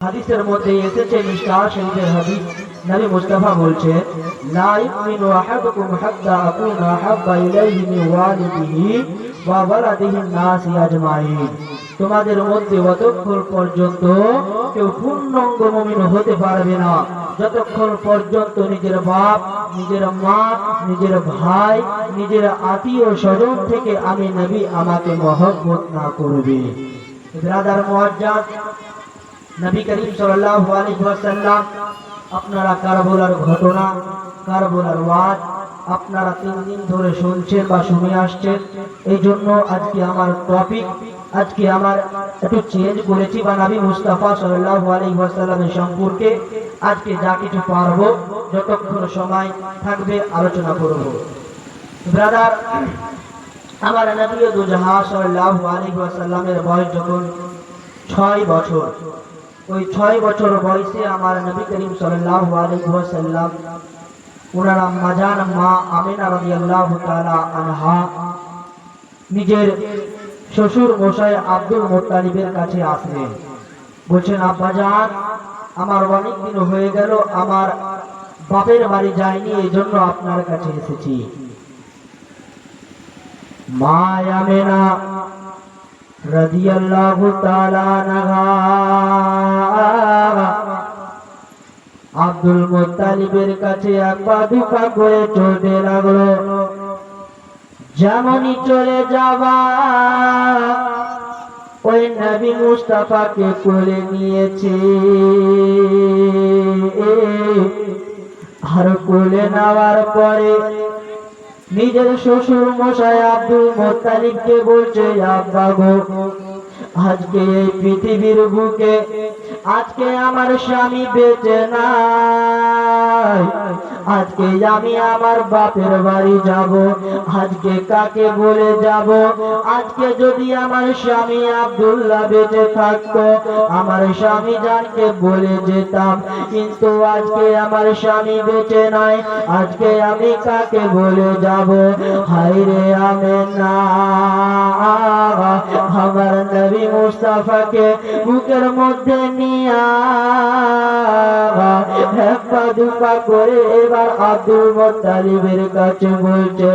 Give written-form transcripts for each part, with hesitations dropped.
হাদিসের মধ্যে এসেছে মিশকাত শরীফের হাদিস, নবী মুস্তাফা বলছেন, লা ইউমিনু আহাদুকুম হাত্তা আকুনা হাব্বা ইলাইহি মিন ওয়ালিদিহি ওয়া ওয়ালাদিহি নাসি আজমাইন। তোমাদের মধ্যে অতক্ষণ পর্যন্ত কেউ পূর্ণাঙ্গ মুমিন হতে পারবে না যতক্ষণ পর্যন্ত নিজের বাপ, নিজের মা, নিজের ভাই, নিজের আত্মীয় স্বজন থেকে আমি নবী আমাকে মহব্বত না করবে। ব্রাদার মুআজ্জাজ, নবী করিম সাল্লাল্লাহু আলাইহি ওয়াসাল্লাম আপনারা কারবালার ঘটনা, কারবালার ওয়াজ আপনারা 3 দিন ধরে শুনছেন বা শুনে আসছেন। এই জন্য আজকে আমার টপিক আজকে আমার একটু চেঞ্জ করেছি, বা নবী মুস্তাফা সাল্লাল্লাহু আলাইহি ওয়াসাল্লামের সম্পর্কে আজকে যা কিছু পারবো যতক্ষণ সময় থাকবে আলোচনা করব। ব্রাদার, আমার নবী দু জাহান সাল্লাল্লাহু আলাইহি ওয়াসাল্লামের বয়স যখন 6 বছর, ওই 6 বছর বয়সে আমার নবী করিম সাল্লাল্লাহু আলাইহি ওয়াসাল্লাম ওনার আম্মাজান মা আমিনা রাদিয়াল্লাহু তাআলা আনহা নিজের শ্বশুর মশাই আব্দুল মুত্তালিবের কাছে আসলেন। বলছেন, আব্বাজান, আমার অনেক দিন হয়ে গেল আমার বাপের বাড়ি যায়নি, এই জন্য আপনার কাছে এসেছি। মা আমিনা রাদিয়াল্লাহু তাআলা আনহা আব্দুল মুত্তালিবের কাছে একপা দুপা করে চলতে লাগলো। যেমনই চলে যাওয়া ওই নবী মুস্তাফাকে কোলে নিয়েছে, আর কোলে নেওয়ার পরে নিজের শ্বশুর মশাই আব্দুল মুত্তালিবকে বলছে, আব্বা গো, আজকে এই পৃথিবীর বুকে আজকে আমার স্বামী বেঁচে নাই, আজকে আমি আমার বাপের বাড়ি যাব, আজকে কাকে বলে যাব? আজকে যদি আমার স্বামী আব্দুল্লাহ বেঁচে থাকতো আমার স্বামী জানকে বলে যেতাম, কিন্তু আজকে আমার স্বামী বেঁচে নাই, আজকে আমি কাকে বলে যাব? হায়রে আমিনা, আমার নবী মুস্তাফাকে বুকের মধ্যে নিয়া হেপা দুপা করে এবার আব্দুল মুত্তালিবের কাছে বলছে,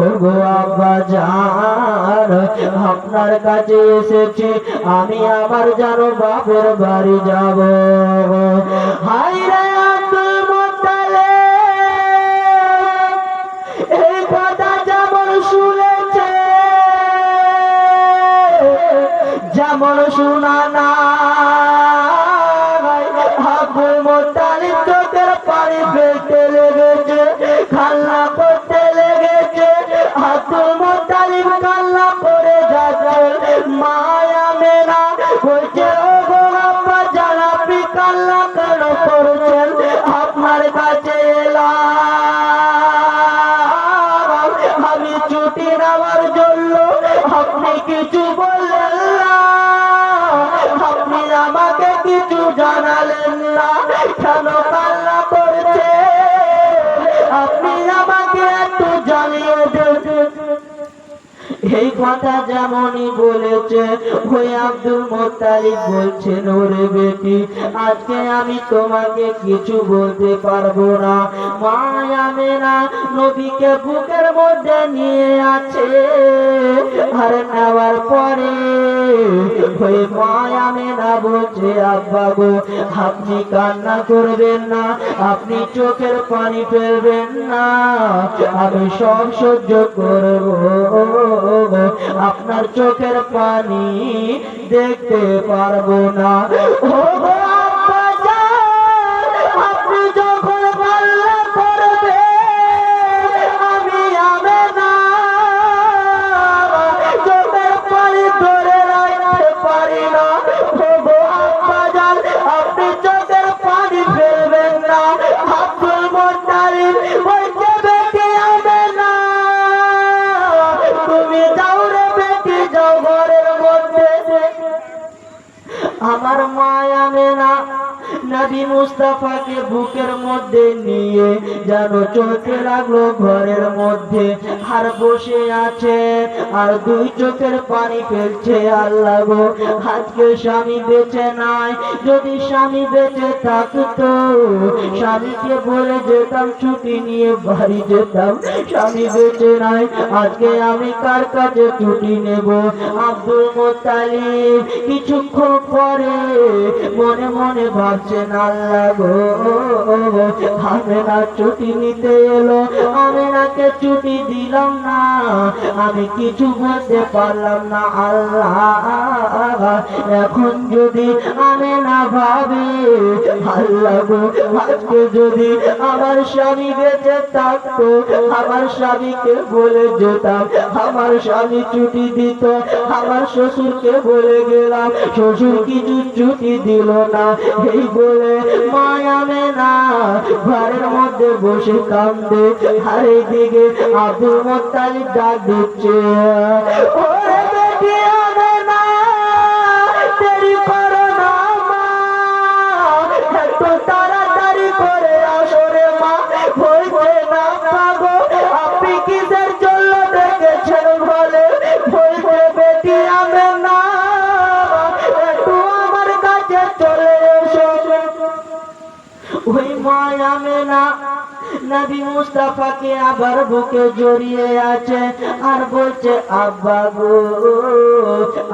ওগো আব্বাজান, আপনার কাছে এসেছি, আমি আমার জানো বাপের বাড়ি যাব। হায়রে আব্দুল মুত্তালিব এই কথা যেমন শুনেছে, যেমন শোনা না, আব্দুল মুত্তালিব চোখের পানি ফেলতে লেগেছে, কান্না করতে লেগেছে। আব্দুল মুত্তালিব কান্না করে যাচ্ছে। মা আমিনা বলছে, ওগো আব্বাজান, আপনি কান্না কেন করছেন? আপনার কাছে এলাম আমি ছুটি নেওয়ার জন্য, আপনি কিছু বললেন না, আপনি আমাকে কিছু জানালেন না, কেন কান্না করছে আপনি আমাকে একটু জানিয়ে দেন। এই কথা যেমনই বলেছে, ওই আব্দুল মুত্তালিব বলছেন, ওরে বেটি, আজকে আমি তোমাকে কিছু বলতে পারবো না। মা আমিনা নবীকে বুকের মধ্যে নিয়ে আছে, আর নেওয়ার পরে ওই মা আমিনা বলছে, আব্বা গো, আপনি কান্না করবেন না, আপনি চোখের পানি ফেলবেন না, আমি সব সহ্য করবো, আপনার চোখের পানি দেখতে পারবো না। ওগো আব্বাজান, আপনি যখন কান্না করবেন আমি আমিনা চোখের পানি ধরে রাখতে পারি না। ওগো আব্বাজান, আপনি চোখের পানি ফেলবেন না। আব্দুল মুত্তালিব বলছে, বেটি আমিনা, তুমি যাও রে বেটি, যাও ঘরের মধ্যে। আমার মা আমিনা নবী মুস্তাফাকে বুকের মধ্যে নিয়ে যেন চলতে লাগলো ঘরের মধ্যে, আর বসে আছে আর দুই চোখের পানি ফেলছে। আল্লাহ গো, আজকে স্বামী বেঁচে নাই, যদি স্বামী বেঁচে থাকতো স্বামীকে বলে যেতাম ছুটি নিয়ে বাড়ি যেতাম। স্বামী বেঁচে নাই, আজকে আমি কার কাছে ছুটি নেব? আব্দুল মুত্তালিব কিছুক্ষণ পরে মনে মনে ভাবছেন, আল্লাহ গো, আমেনা ছুটি নিতে এলো, আমেনাকে ছুটি দিলাম না, আমি কিছু বলতে পারলাম না। আল্লাহ, এখন যদি আমেনা ভাবে, আল্লাহ গো, আজকে যদি আমার স্বামী বেঁচে থাকতো, আমার স্বামীকে বলে যেতাম, আমার স্বামী ছুটি দিত। আমার শ্বশুরকে বলে গেলাম, শ্বশুর কিছু ছুটি দিল না। এই বলে মায়ামে না ঘরের মধ্যে বসে কান্দে, আর এইদিকে আব্দুল মুত্তালিব ডাক দিচ্ছে, ওরে বেটি আমেনা, দেরি করো না মা, একটু তাড়াতাড়ি করে আসো রে মা। বলছে না পাগো, আপনি কিসের জন্য ডেকেছেন বলে? বলছে বেটি আমেনা, একটু আমার কাছে চলে এসো। ওই মা আমেনা নবী মুস্তাফাকে আবার বুকে জড়িয়ে আছে আর বলছে, আব্বা গো,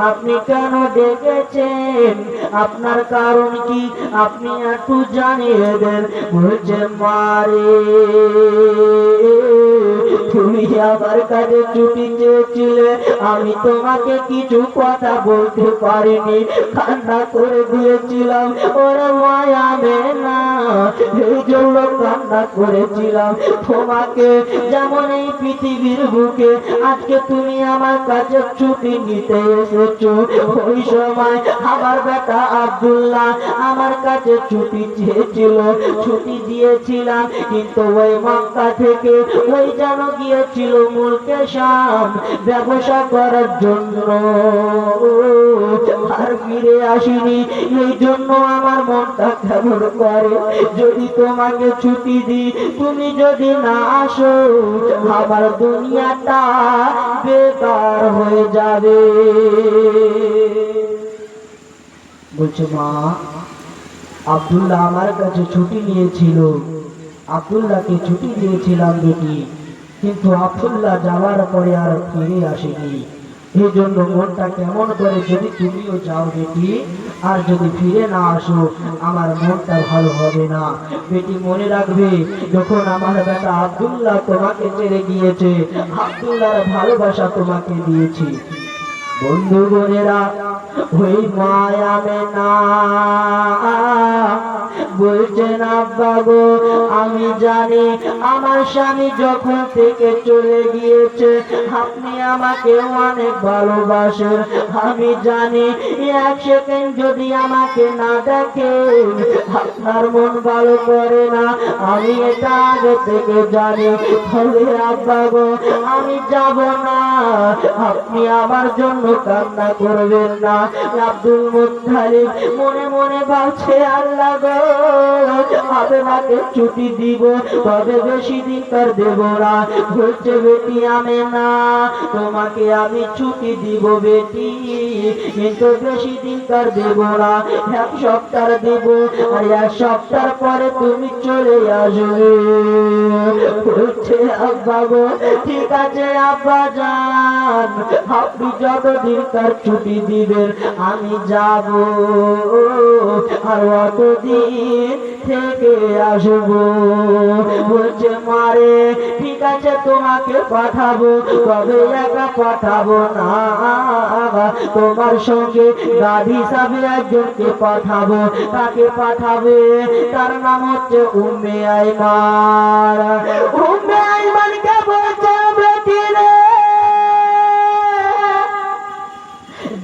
আপনি কেন ডেকেছেন? আপনার কারণ কি? আপনি একটু জানিয়ে দেন। বলছে, মারে, তুমি আমার কাছে ছুটি চেয়েছিলে, আমি তোমাকে কিছু কথা বলতে পারিনি, কান্না করে দিয়েছিলাম। ওরে মায়ামে না, এই জন্য কান্না করেছিলাম। তোমাকে যেমন এই পৃথিবীর বুকে আজকে তুমি আমার কাছে ছুটি নিতে এসেছো, ওই সময় আমার বেটা আব্দুল্লাহ আমার কাছে ছুটি চেয়েছিল, ছুটি দিয়েছিলাম। কিন্তু ওই মক্কা থেকে ওই যেন গিয়েছিল মুলকে শাম ব্যবসা করার জন্য, আর ফিরে আসিনি। এই জন্য আমার মনটা কেমন করে। যদি তোমাকে ছুটি দিই, তুমি যদি না আসো, আমার দুনিয়াটা বেকার হয়ে যাবে। বলছে, মা, আব্দুল্লাহ আমার কাছে ছুটি নিয়েছিল, আব্দুল্লাহকে ছুটি দিয়েছিলাম বেটি, কিন্তু আব্দুল্লাহ যাওয়ার পরে আর ফিরে আসেনি। এই জন্য মনটা কেমন করে। যদি তুমিও যাও বেটি, আর যদি ফিরে না আসো, আমার মনটা ভালো হবে না। বেটি মনে রাখবে, যখন আমার বেটা আব্দুল্লাহ তোমাকে ছেড়ে গিয়েছে, আব্দুল্লাহর ভালোবাসা তোমাকে দিয়েছি। বন্ধু বোনেরা, ওই মায়ামে না বলছেন, আব্বা গো, আমি জানি আমার স্বামী যখন থেকে চলে গিয়েছে আপনি আমাকে অনেক ভালোবাসেন। আমি জানি এক সেকেন্ড যদি আমাকে না দেখেন আপনার মন ভালো করে না, আমি এটা আগে থেকে জানি। তবে আব্বা গো, আমি যাব না, আপনি আমার জন্য কান্না করবেন না। আব্দুল মুত্তালিব মনে মনে ভাবছে, আল্লাহ গো, আপনাকে ছুটি দিব, তবে বেশি দিন তার দেব না। বলছে, বেটি আমেনা, তোমাকে আমি ছুটি দিব বেটি, কিন্তু বেশি দিন তার দেব না, এক সপ্তাহ দেব, আর এক সপ্তাহ পরে তুমি চলে আসবে। বলছে, আব্বা গো, ঠিক আছে আব্বা যান, আপনি যতদিন তার ছুটি দিবেন আমি যাব, আর অতদিন থেকে আসবো। বলছে, মারে, ঠিক আছে তোমাকে পাঠাবো, তবে একা পাঠাবো না, তোমার সঙ্গে গার্ড হিসাবে একজনকে পাঠাবো। তাকে পাঠাবে, তার নাম হচ্ছে উম্মে আইমান। উম্মে আইমানকে বলছে, বেটি রে,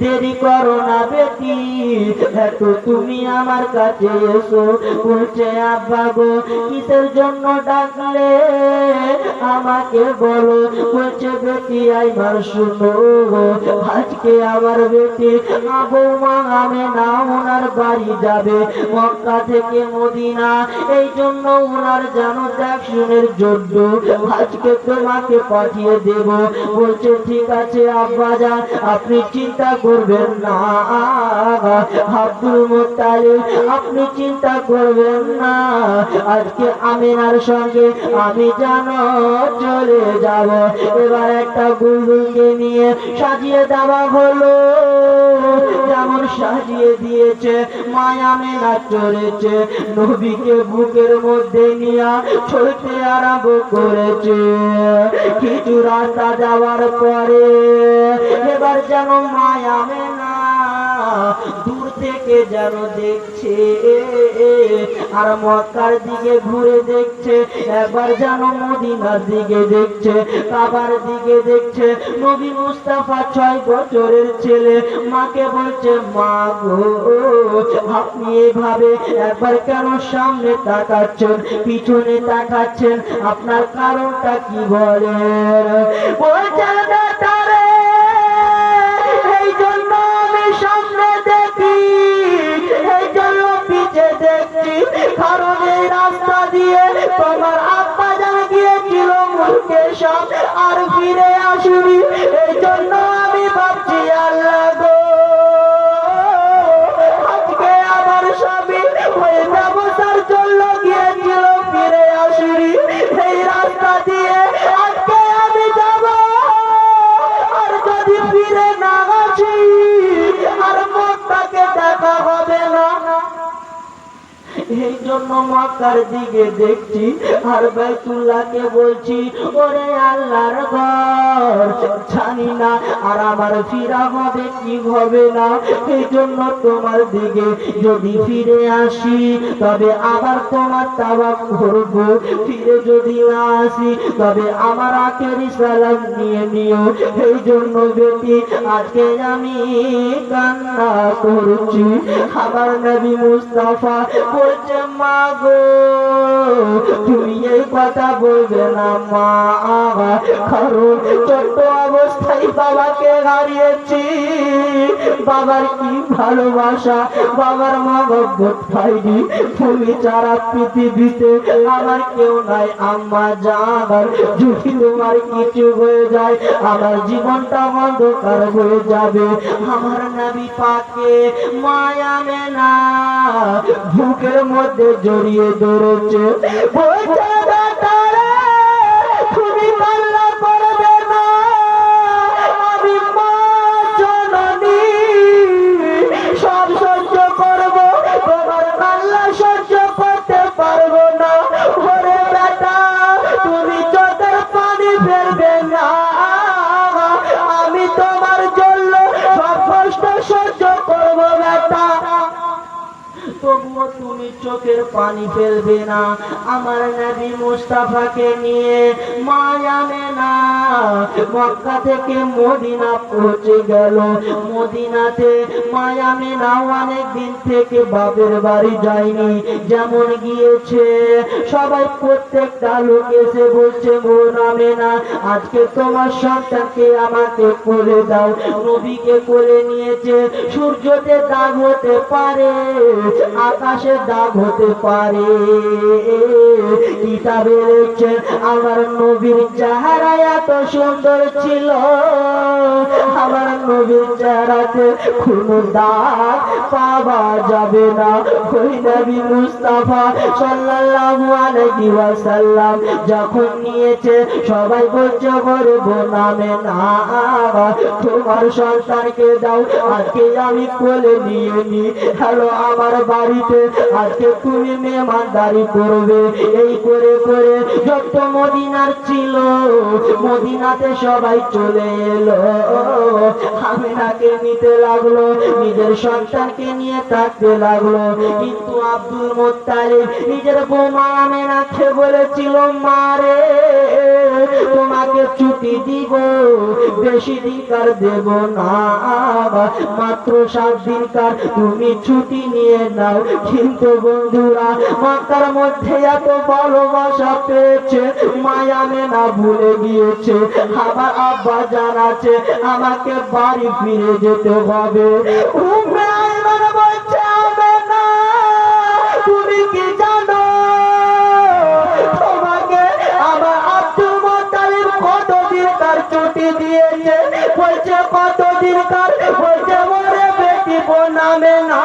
দেরি করো না বেটি, এত তুমি আমার কাছে এসো। বলছে আব্বা গো কিসের জন্য ডাকলে আমাকে বলো। বলছে বেটি আইবার শুনো, আজকে আমার বেটি বৌমা আমেনা ওনার বাড়ি যাবে মক্কা থেকে মদিনা, এই জন্য ওনার যেন দেখশুনের জন্য আজকে তোমাকে পাঠিয়ে দেব। বলছে ঠিক আছে আব্বা যান, আপনি চিন্তা করবেন না আব্দুল মুত্তালিব, আপনি চিন্তা করবেন না, আজকে আমিনার সঙ্গে আমি যেন চলে যাব। এবার একটা বুলবুলকে নিয়ে সাজিয়ে দেওয়া হলো, যেমন সাজিয়ে দিয়েছে মায়া মেনা চড়েছে, নবীকে বুকের মধ্যে নিয়ে চলতে আরম্ভ করেছে। কিছু রাস্তা যাওয়ার পরে এবার যেন মায়া মেনা দূর থেকে যেন দেখছে আর মক্কার দিকে ঘুরে দেখছে, একবার যেন মদিনার দিকে দেখছে, কাবার দিকে দেখছে। নবী মুস্তাফা 6 বছরের ছেলে মাকে বলছে মা গো আপনি এভাবে একবার কেন সামনে তাকাচ্ছেন পিছনে তাকাচ্ছেন, আপনার কারণটা কি বলেন? বলছে বেটারে এই জন্য আমি সামনে দেখি, এই জন্য পিছে দেখছি, কারণ এই রাস্তা দিয়ে তোমার আব্বা জান গিয়েছিল মুলকেশম আর ফিরে আসুনি, এই জন্য আমি ভাবছি আল্লাহ গো আজকে আমার স্বামী ওই ব্যবসার জন্য গিয়েছিল ফিরে আসুনি, এই রাস্তা দিয়ে আজকে আমি যাব, আর যদি ফিরে না আসি আর মক্কাকে দেখা হবে না, এই জন্য মক্কার দিকে দেখছি আর বাইতুল্লাহকে বলছি ওরে আল্লাহর ঘর জানি না আর আমার ফিরা হবে কি হবে না, এই জন্য তোমার দিকে যদি ফিরে আসি তবে আবার তোমার তাওয়াব করব, ফিরে যদি না আসি তবে আমার আখেরি সালাম নিয়ে নিও। এই জন্য বেটি আজকে আমি কান্না করছি। আমার নবী মুস্তাফা বলছে মা গো তুমি এই কথা বলবে না মা, কারণ ছোট্ট অবস্থায় বাবাকে হারিয়েছি, বাবার কি ভালোবাসা বাবার মহব্বত পাইনি, তুমি ছাড়া পৃথিবীতে আমার কেউ নাই আম্মা জান, যদি তোমার কিছু হয়ে যায় আমার জীবনটা অন্ধকার হয়ে যাবে। আমার নবী পাকে মায়া মেনা বুকের মধ্যে জড়িয়ে ধরেছে, বলছে বেটারে তুমি কান্না করবে না, আমি মা জননী সব সহ্য করব, তোমার কান্না সহ্য করতে পারবো না। ওরে বেটা তুমি চোখের পানি ফেলবে না, আমি তোমার জন্য সব কষ্ট সহ্য করবো বেটা, তবুও তুমি চোখের পানি ফেলবে না। আমার নবী মুস্তাফাকে নিয়ে মায়া মেনা মক্কা থেকে মদিনা পৌঁছে গেল। মদিনাতে মায়া মেনা অনেক দিন থেকে বাপের বাড়ি যায়নি, যেমন গিয়েছে সবাই প্রত্যেকটা লোক এসে বলছে বোন আমেনা আজকে তোমার সন্তানকে আমাকে কোলে দাও। নবীকে কোলে নিয়েছে, সূর্যতে দাগ হতে পারে, আকাশে দাগ হতে পারে, কিতাবে লিখছে আমার নবীর চেহারা এত সুন্দর ছিল, আমার নবীর চেহারাতে কোনো দাগ পাওয়া যাবে না। ওই নবী মুস্তাফা সাল্লাল্লাহু আলাইহি ওয়াসাল্লাম যখন নিয়েছে সবাই বলছে করে বোনামে না তোমার সন্তানকে দাও, আজকে আমি কোলে নিয়ে নি। হ্যালো আমার বাড়িতে আজ আজকে তুমি মেহমানদারি করবে। এই করে করে যত মদিনার ছিল মদিনাতে সবাই চলে এলো। আমিনাকে নিতে লাগলো, নিজের সন্তানকে নিয়ে থাকতে লাগলো। কিন্তু আব্দুল মুত্তালিব নিজের বৌমা আমিনাকে বলেছিল, মারে তোমাকে ছুটি দিব, বেশি দিনকার দেব না, মাত্র 7 দিনকার তুমি ছুটি নিয়ে নাও। কিন্তু বন্ধুরা মক্কার মধ্যে এত ভালোবাসা পেয়েছে, মায়া মেনা ভুলে গিয়েছে। আমার আব্বা জানাচ্ছে আমাকে বাড়ি ফিরে যেতে হবে। উম্মে আইমান বলছে, আমেনা তুমি কি জানো তোমাকে আমার আব্দুল মুত্তালিব কতদিন তার ছুটি দিয়েছে? বলছে কতদিন কার? বলছে ওরে বেটি বোন আমেনা,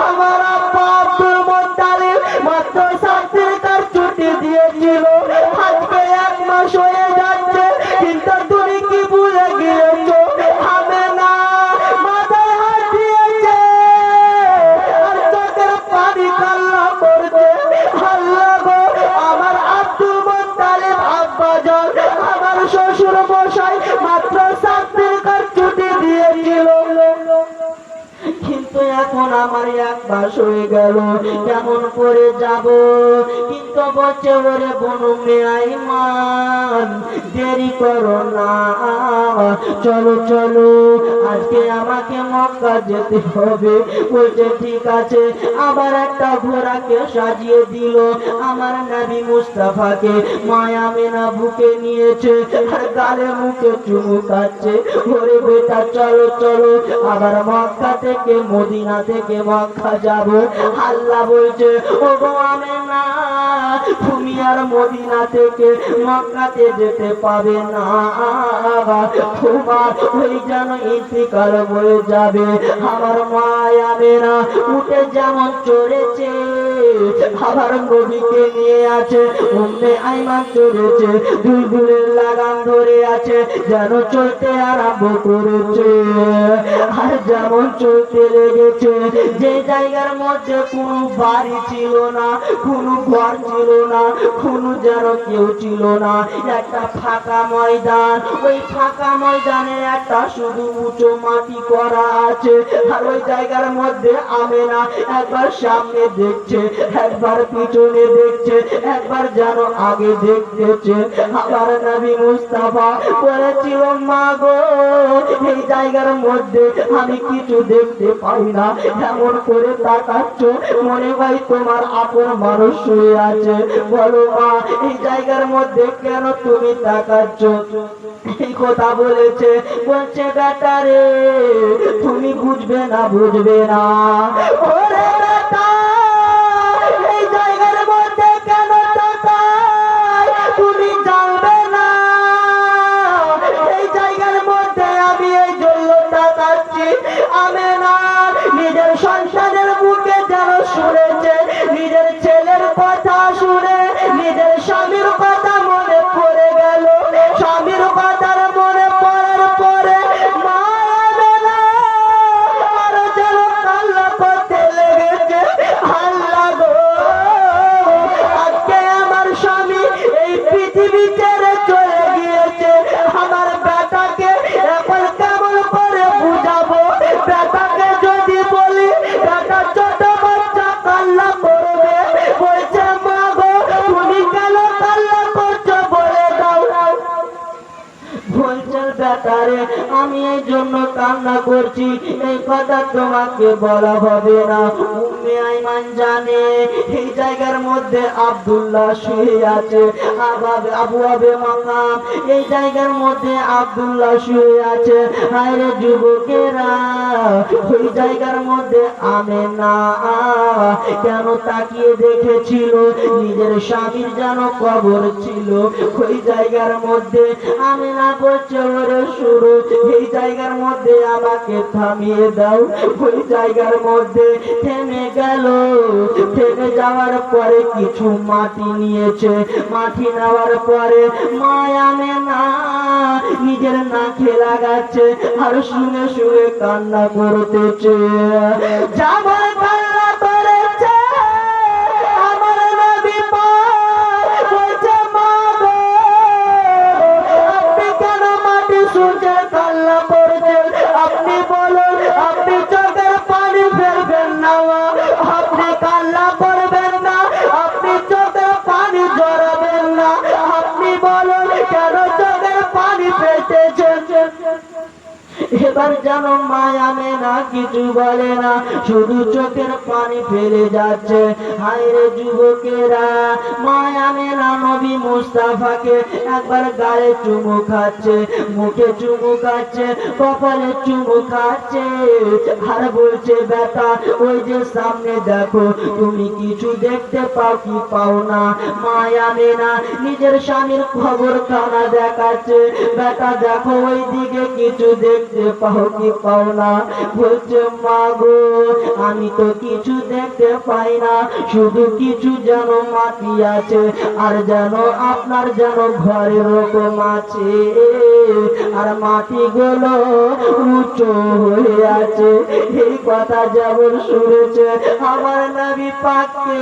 আমার আব্বা আব্দুল মুত্তালিব মাত্র 7 দিন তার ছুটি দিয়েছিল, আজকে 1 মাস হয়ে যাচ্ছে। কিন্তু তুমি কি ভুলে গিয়েছো? আমেনা মাথায় হাত দিয়েছে আর চোখের পানি কান্না করছে। আল্লাহ গো, আমার আব্দুল মুত্তালিব আব্বা জান আমার শ্বশুর মশাই মাত্র 7 দিনকার ছুটি দিয়েছিল, কিন্তু এখন আমার 1 মাস হয়ে গেল, কেমন করে যাব? কিন্তু বলছে ওরে বনু আইমান দেরি করো না, চলো চলো আজকে আমাকে মক্কা যেতে হবে। বলছে ঠিক আছে। আবার একটা ঘোড়াকে সাজিয়ে দিল, আমার নবী মুস্তাফাকে মায়া মেনা বুকে নিয়েছে আর গালে মুখে চুমু খাচ্ছে। ওরে বেটা চলো চলো, আবার মক্কা থেকে মদিনা থেকে মক্কা যাব। আল্লাহ বলছে, ও গো আমেনা তুমি আর মদিনা থেকে মক্কাতে যেতে পাবে না, তোমার ওই যেন ইন্তিকাল হয়ে যাবে। আমার মা আমেনা উঠে যেমন চড়েছে, আবার নবীকে নিয়ে আছে, উম্মে আইমান চড়েছে, দুলদুলের লাগাম ধরে আছে, যেন চলতে আরম্ভ করেছে। আর যেমন চলতে লেগেছে, যে জায়গার মধ্যে কোনো বাড়ি ছিল না, কোনো ঘর ছিল না, কোনো যেন কেউ ছিল না, একটা ফাঁকা ময়দান। ওই ফাঁকা ময়দানে একটা শুধু উঁচু মাটি করা আছে। আর ওই জায়গার মধ্যে আমেনা একবার সামনে দেখছে, একবার পিছনে দেখছে, একবার যেন আগে দেখতেছে। আবার নবী মুস্তাফা বলেছিল, মা গো এই জায়গার মধ্যে আমি কিছু দেখতে পাই না, এমন করে তাকাচ্ছ, মনে হয় তোমার আপন মানুষ শুয়ে আছে। বলো মা এই জায়গার মধ্যে কেন তুমি তাকাচ্ছ? এই কথা বলেছে। বলছে বেটা রে তুমি বুঝবে না, বুঝবে না। ওরে বেটা এই জায়গার মধ্যে কেন তাকাই তুমি জানবে না। এই জায়গার মধ্যে আমি এই জন্য তাকাচ্ছি, আমেনা নিজের সন্তানের মুখে যেন শুনেছে, নিজের ছেলের কথা শুনে নিজের স্বামীর কথা মনে পড়ে গেল। স্বামীর কথার মনে পড়ার পরে মা আমেনা আরো যেন কান্না করতে লেগেছে। আল্লাহ গো, আজকে আমার স্বামী এই পৃথিবী ছেড়ে চলে গিয়েছে, আমার বেটাকে এখন কেমন করে বুঝাবো? বেটাকে যদি বলি বেটা ছোট বাচ্চা কান্না করবে। বলছে মা গো তুমি কেন কান্না করছো বলে দাও। বলছে বেটারে আমি এই জন্য কান্না করছি, এই কথা তোমাকে বলা হবে না। উম্মে আইমান জানে এই জায়গার মধ্যে আব্দুল্লাহ শুয়ে আছে, আবু আবে মাকাম এই জায়গার মধ্যে আব্দুল্লাহ শুয়ে আছে। আরে যুবকেরা ওই জায়গার মধ্যে আমেনা কেন তাকিয়ে দেখেছিল, নিজের স্বামীর যেন কবর ছিল ওই জায়গার মধ্যে। আমেনা বলছে ওরে শুরু এই জায়গার মধ্যে আমাকে থামিয়ে দাও। ওই জায়গার মধ্যে থেমে গেল। থেমে যাওয়ার পরে কিছু মাটি নিয়েছে, মাটি নেওয়ার পরে মা আমেনা নিজের নাকে লাগাচ্ছে আর শুনে শুনে কান্না করতেছে। যেমন কান্না করেছে কান্না করবেন না, আপনি চোখের পানি জড়াবেন না। আপনি বলুন কেন চোখের পানি ফেলতেছেন? এবার যেন মায়া মেনা কিছু বলে না, শুধু চোখের পানি ফেলে যাচ্ছে। হায়রে যুবকেরা, মায়া মেনা নবী মুস্তাফাকে একবার গায়ে চুমু খাচ্ছে, মুখে চুমু খাচ্ছে, কপালে চুমু খাচ্ছে, আর বলছে বেটা ওই যে সামনে দেখো, তুমি কিছু দেখতে পাও কি পাও না? মায়া মেনা নিজের স্বামীর খবর খানা দেখাচ্ছে, বেটা দেখো ওই দিকে কিছু দেখতে পাও কি পাও না? বলছে মা গো, আমি তো কিছু দেখতে পাই না, শুধু কিছু যেন মাটি আছে, আর যেন আপনার যেন ঘরের রকম আছে, আর মাটিগুলো উঁচু হয়ে আছে। এই কথা যেমন শুনেছে আমার নবী পাককে,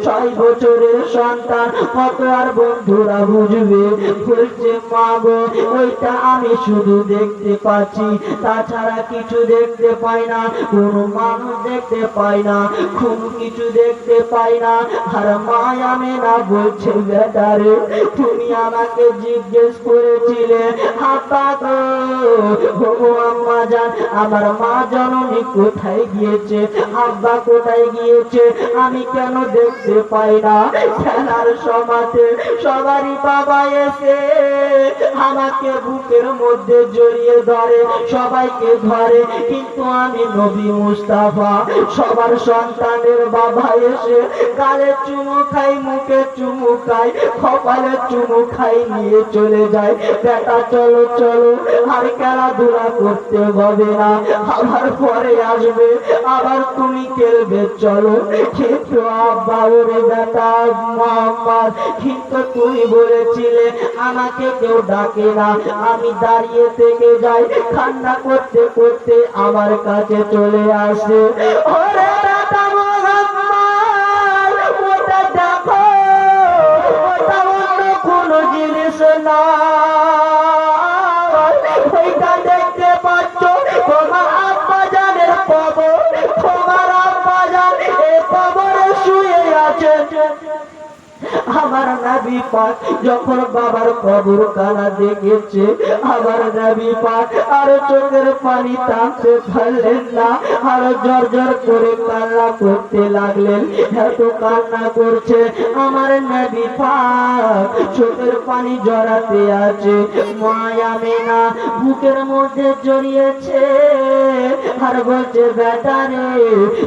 6 বছরের সন্তান কত আর বন্ধুরা বুঝবে? বলছে মা গো, ওইটা আমি শুধু দেখতে পাচ্ছি, তাছাড়া কিছু দেখতে পাই না, কোনো মানুষ দেখতে পাই না, কোনো কিছু দেখতে পাই না। আর মায়া মেনা বলছে বেটারে, তুমি আমাকে জিজ্ঞেস করেছিলে আপা গো, ও আম্মা জান, আমার মা জননী কোথায় গিয়েছে, আব্বা কোথায় গিয়েছে, আমি কেন দেখতে পাই না? খেলার সমাজে সবারই বাবা এসে আমাকে বুকের মধ্যে জড়িয়ে ধরে, সবাইকে ধরে, কিন্তু আমি নবী মুস্তাফা সবার সন্তানের বাবা এসে গালে চুমু খাই, মুখে চুমু খাই, কপালে চুমু খাই, নিয়ে চলে যায়। বেটা চলো চলো, আর খেলাধুলা করতে হবে না, আবার পরে আসবে, আবার তুমি খেলবে, চলো। কিন্তু আব্বা ওরে বেটা মোহাম্মদ, কিন্তু তুই বলেছিলে আমাকে কেউ ডাকে না, আমি দাঁড়িয়ে থেকে যাই, কান্না করতে করতে আমার কাছে চলে আসে। ওরে বেটা মোহাম্মদ, ওটা দেখো, ওটা অন্য কোনো জিনিস না, ওইটা দেখতে পাচ্ছ তোমার আব্বা জানের কবর, তোমার আব্বা জান এই কবরে শুয়ে আছে। আমার নবী পাক যখন বাবার কবর কানা দেখেছে, আমার নবী পাক আর চোখের পানি টানতে পারলেন না, আর জর জর করে কান্না করতে লাগলেন। এত কান্না করছে আমার নবী পাক, চোখের পানি জড়াতে আছে। মায়া মেনা বুকের মধ্যে জড়িয়েছে, আর বলছে বেটা রে,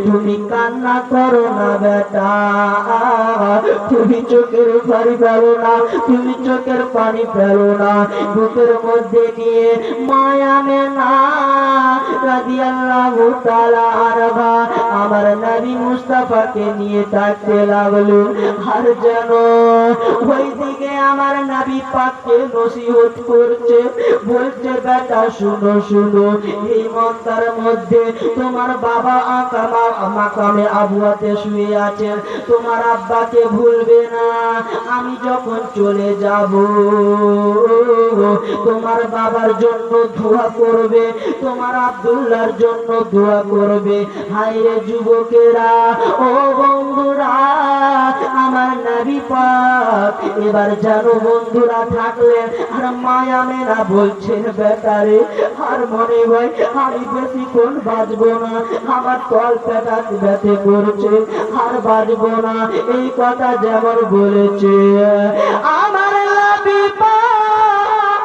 তুমি কান্না করো না বেটা, তুমি চোখের পানি ফেলো না, তুমি চোখের পানি ফেলো না। বুকের মধ্যে নিয়ে মায়া মেনা রাদিয়াল্লাহু তাআলা আনহা আমার নবী মুস্তাফাকে নিয়ে থাকতে লাগলো। আর যেন ওইদিকে আমার নবী পাককে নসিহত করছে, বলছে বেটা শুনো শুনো, এই মক্কার মধ্যে তোমার বাবা মাকামে আবুয়াতে শুয়ে আছেন, তোমার আব্বাকে ভুলবে না। আমি যখন চলে যাব তোমার বাবার জন্য দোয়া করবে, তোমার আব্দুল্লাহর জন্য দোয়া করবে। হায়রে যুবকেরা, ও বন্ধুরা, আমার নবী পাক এবার জানো বন্ধুরা থাকলেন। আর মায়া মেনা বলছেন বেটারে, আর মনে হয় আমি বেশিক্ষণ বাঁচবো না, আমার তল পেটা ব্যথা করছে, আর বাঁচবো না। এই কথা যেমন বলেছে আমার নবী পাক,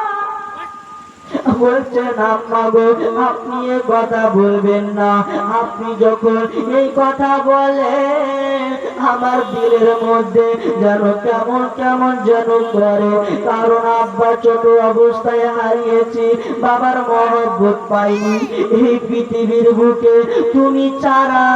বলছেন আম্মা গো, আপনি এ কথা বলবেন না। আপনি যখন এই কথা বলেন আমার দিলের মধ্যে যেন কেমন কেমন যেন করে, কারণ আব্বা ছোট অবস্থায় হারিয়েছি, বাবার মহব্বত পাইনি। এই পৃথিবীর বুকে তুমি ছাড়া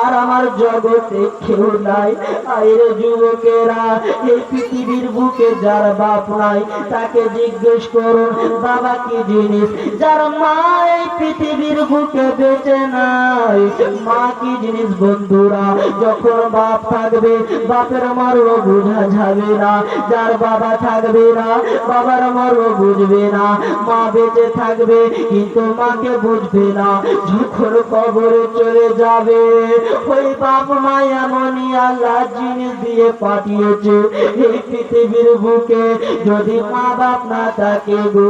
আর আমার জগতে কেউ নাই। আইরে যুবকেরা, এই পৃথিবীর বুকে যার বাপ নাই তাকে জিজ্ঞেস করুন বাবা কি জিনিস। যার মা এই পৃথিবীর বুকে বেঁচে নাই, মা কি জিনিস বন্ধুরা। যখন বাপ থাকবে বাপের মর্ম বোঝা যাবে না, যার বাবা থাকবে না বাবার মর্ম বুঝবে না, মা বেঁচে থাকবে কিন্তু মাকে বুঝবে না। যখন কবরে চলে যাবে ওই বাপ মা এমনই আল্লাহ জিনিস দিয়ে পাঠিয়েছে এই পৃথিবীর বুকে, যদি মা বাপ না থাকে গো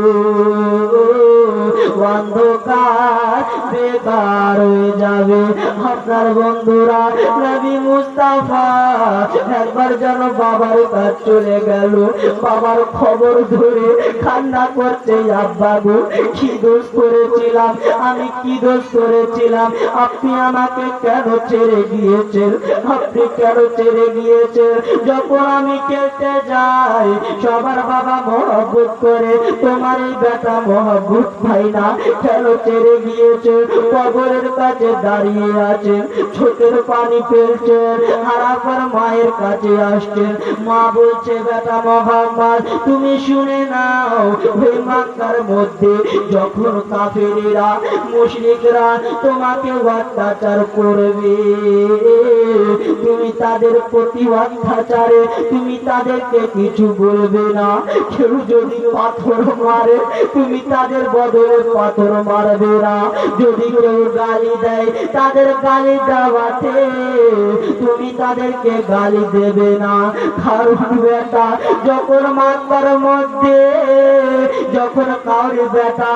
অন্ধকার বেকার হয়ে যাবে। আপনার বন্ধুরা নবী মুস্তাফা একবার যেন বাবার কাছে চলে গেল, বাবার খবর ধরে কান্না করছে, আব্বা গো কি দোষ করেছিলাম, আমি কি দোষ করেছিলাম, আপনি আমাকে কেন ছেড়ে গিয়েছেন, আপনি কেন ছেড়ে গিয়েছেন। যখন আমি খেলতে যাই সবার বাবা মহব্বত করে, তোমার এই বেটা মহব্বত পাই না, কেন ছেড়ে গিয়েছে। কবরের কাছে দাঁড়িয়ে আছেন, চোখের পানি ফেলছেন, আর আপনার মায়ের কাছে আসছেন। মা বলছে বেটা মোহাম্মদ তুমি শুনে নাও, ওই মক্কার মধ্যে যখন কাফেরেরা মুশরিকরা তোমাকে অত্যাচার করবে, তুমি তাদের প্রতি অত্যাচারে তুমি তাদেরকে কিছু বলবে না। কেউ যদি পাথর মারে তুমি তাদের বদলে পাথর মারবে না, যদি কেউ গালি দেয় তাদের গালি দেওয়াতে তুমি তাদেরকে গালি দেবে না। কারণ বেটা যখন মক্কার মধ্যে যখন কাউরি বেটা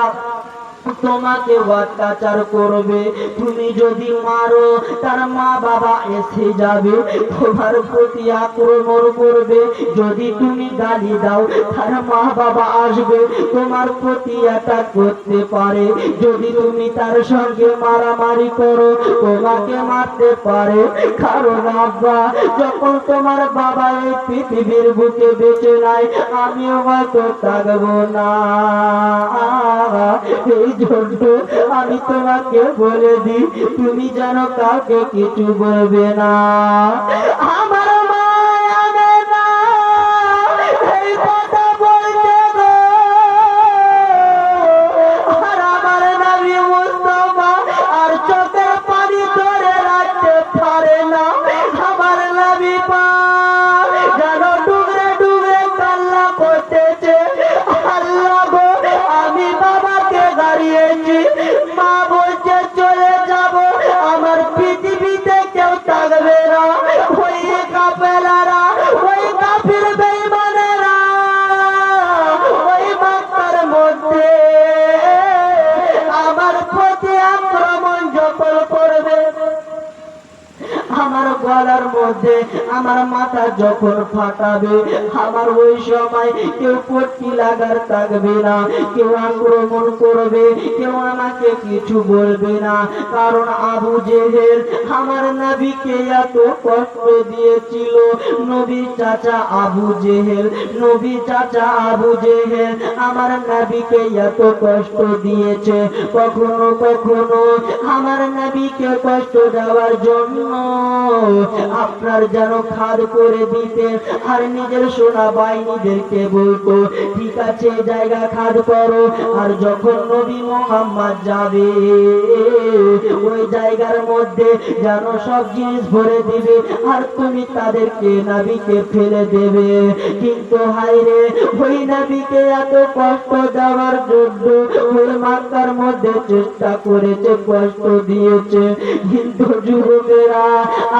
তোমাকে অত্যাচার করবে, তুমি যদি মারো তার মা বাবা এসে যাবে তোমার প্রতি আক্রমণ করবে, যদি তুমি গালি দাও তার মা বাবা আসবে তোমার প্রতি অ্যাটাক করতে পারে, যদি তুমি তার সঙ্গে মারামারি করো তোমাকে মারতে পারে। কারণ আব্বা যখন তোমার বাবা এই পৃথিবীর বুকে বেঁচে নাই আমিও হয়তো থাকবো না, এই জন্য আমি তোমাকে বলে দিই তুমি যেন কাউকে কিছু বলবে না। আমার মা না এই কথা বলতে গো, আর আমার নবী মুস্তাফা আর চোখের পানি ধরে রাখতে পারে না। আমার নবী পাক যেন ডুবরে ডুবরে কান্না করতেছে, আল্লাহ গো আমি বাবাকে হারিয়েছি, মা বলছে চলে যাব, আমার পৃথিবীতে কেউ থাকবে না। ওই কাফেলারা ওই কাফির বেঈমানেরা ওই মক্কার মধ্যে আমার প্রতি আক্রমণ যখন করবে, আমার গলার মধ্যে আমার মাথা যখন ফাটাবে, আমার ওই সময় কেউ পট্টি লাগার থাকবে না, কেউ আক্রমণ করবে, কেউ আমাকে কিছু বলবে না। কারণ আবু জেহেল আমার নবীকে এত কষ্ট দিয়েছিল, নবীর চাচা আবু জেহেল, নবী চাচা আবু জেহেল আমার নবীকে এত কষ্ট দিয়েছে। কখনো কখনো আমার নবীকে কষ্ট দেওয়ার জন্য আপনার যেন খাদ করে দিতে, আর নিজের সোনা বাহিনীদেরকে বলতো ঠিক আছে জায়গা খাদ করো, আর যখন নবী মুহাম্মদ যাবে ওই জায়গার মধ্যে যেন সব জিনিস ভরে দিবে, আর তুমি তাদেরকে নবীকে ফেলে দেবে। কিন্তু হায়রে ওই নবীকে এত কষ্ট দেওয়ার জন্য ওই মক্কার মধ্যে চেষ্টা করেছে, কষ্ট দিয়েছে, কিন্তু যুবকেরা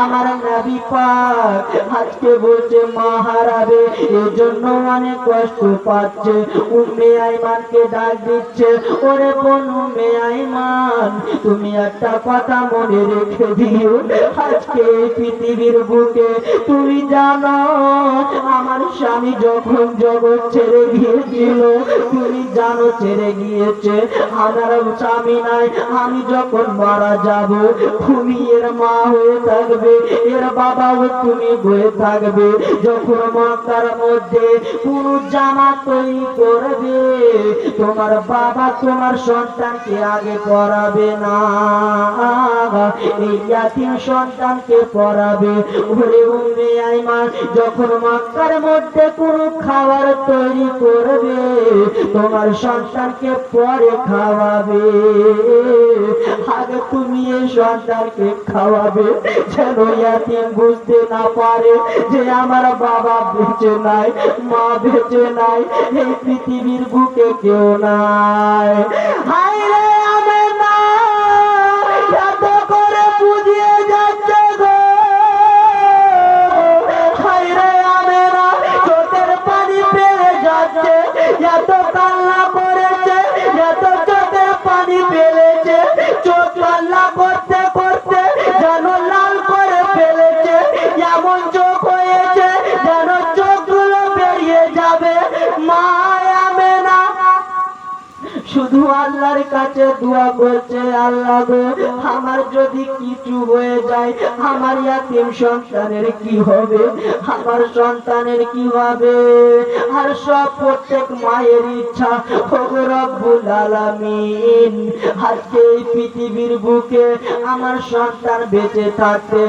আমার নবী পাক আজকে বলছে মা হারাবে, এজন্য অনেক কষ্ট পাচ্ছে। উম্মে আইমানকে ডাক দিচ্ছে, ওরে বোন উম্মে আইমান তুমি একটা কথা মনে রেখে দিও, আজকে এই পৃথিবীর বুকে তুমি জানো আমার স্বামী যখন জগৎ ছেড়ে গিয়েছিল, তুমি জানো ছেড়ে গিয়েছে, আমার স্বামী নাই, আমি যখন মারা যাব তুমি এর মা হয়ে থাকবে, এর বাবাও তুমি হয়ে থাকবে। যখন মক্কার মধ্যে কোন জামা তৈরি করবে তোমার বাবা তোমার সন্তানকে আগে পড়াবে না, এই ইয়াতীম সন্তানকে পড়াবে। ওরে উম্মে আইমান যখন মক্কার মধ্যে কোন খাবার তৈরি করবে তোমার সন্তানকে পরে খাওয়াবে, আগে তুমি এই সন্তানকে খাওয়াবে যেন ইয়াতীম ইয়াতিম বুঝতে না পারে যে আমার বাবা বেঁচে নাই, মা বেঁচে নাই, এই পৃথিবীর বুকে কেউ নাই। হায় রে আমেনা, এত করে বুঝিয়ে যাচ্ছে গো। হায় রে আমেনা, চোখের পানি পেয়ে যাচ্ছে, এত কান্না করেছে, এত চোখের পানি ফেলেছে, চোখ কান্না করতে করতে যেন লাল করে ফেলেছে, এমন চোখ হয়েছে যেন চোখগুলো বেরিয়ে যাবে। মা আমেনা শুধু আল্লাহর কাছে দোয়া করছে, আল্লাহ গো আমার যদি কিছু হয়ে যায়, আমার ইয়াতিম সন্তানের কি হবে, আমার সন্তানের কি হবে। আর সব প্রত্যেক মায়ের ইচ্ছা, ওগো রব্বুল আলামিন আজকে এই পৃথিবীর বুকে আমার সন্তান বেঁচে থাকতে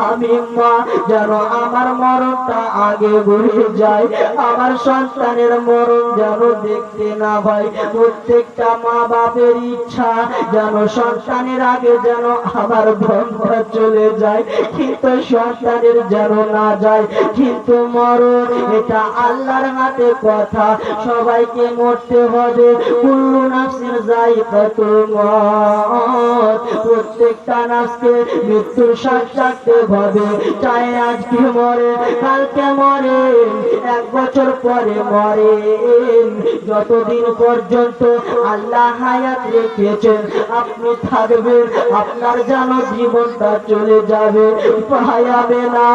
আমি মা যেন আমার মরণটা আগে বয়ে যায়, আমার সন্তানের মরণ যেন দেখতে না হয়। প্রত্যেকটা মা বাপের ইচ্ছা যেন সন্তানের আগে যেন আমার ধনটা চলে যায়, কিন্তু সন্তানের যেন না যায়। কিন্তু মরণ এটা আল্লাহর হাতে কথা, সবাইকে মরতে হবে। কুল্লু নাফসিন যায়িকাতুল মউত, প্রত্যেকটা নাফসকে মৃত্যুর স্বাদ চাখতে হবে। চাই আজকে মরে, কালকে মরে, এক বছর পরে মরে, যতদিন পর্যন্ত আল্লাহ হায়াত রেখেছেন আপনি থাকবেন, আপনার যেন জীবনটা চলে যাবে। পাহাবে না,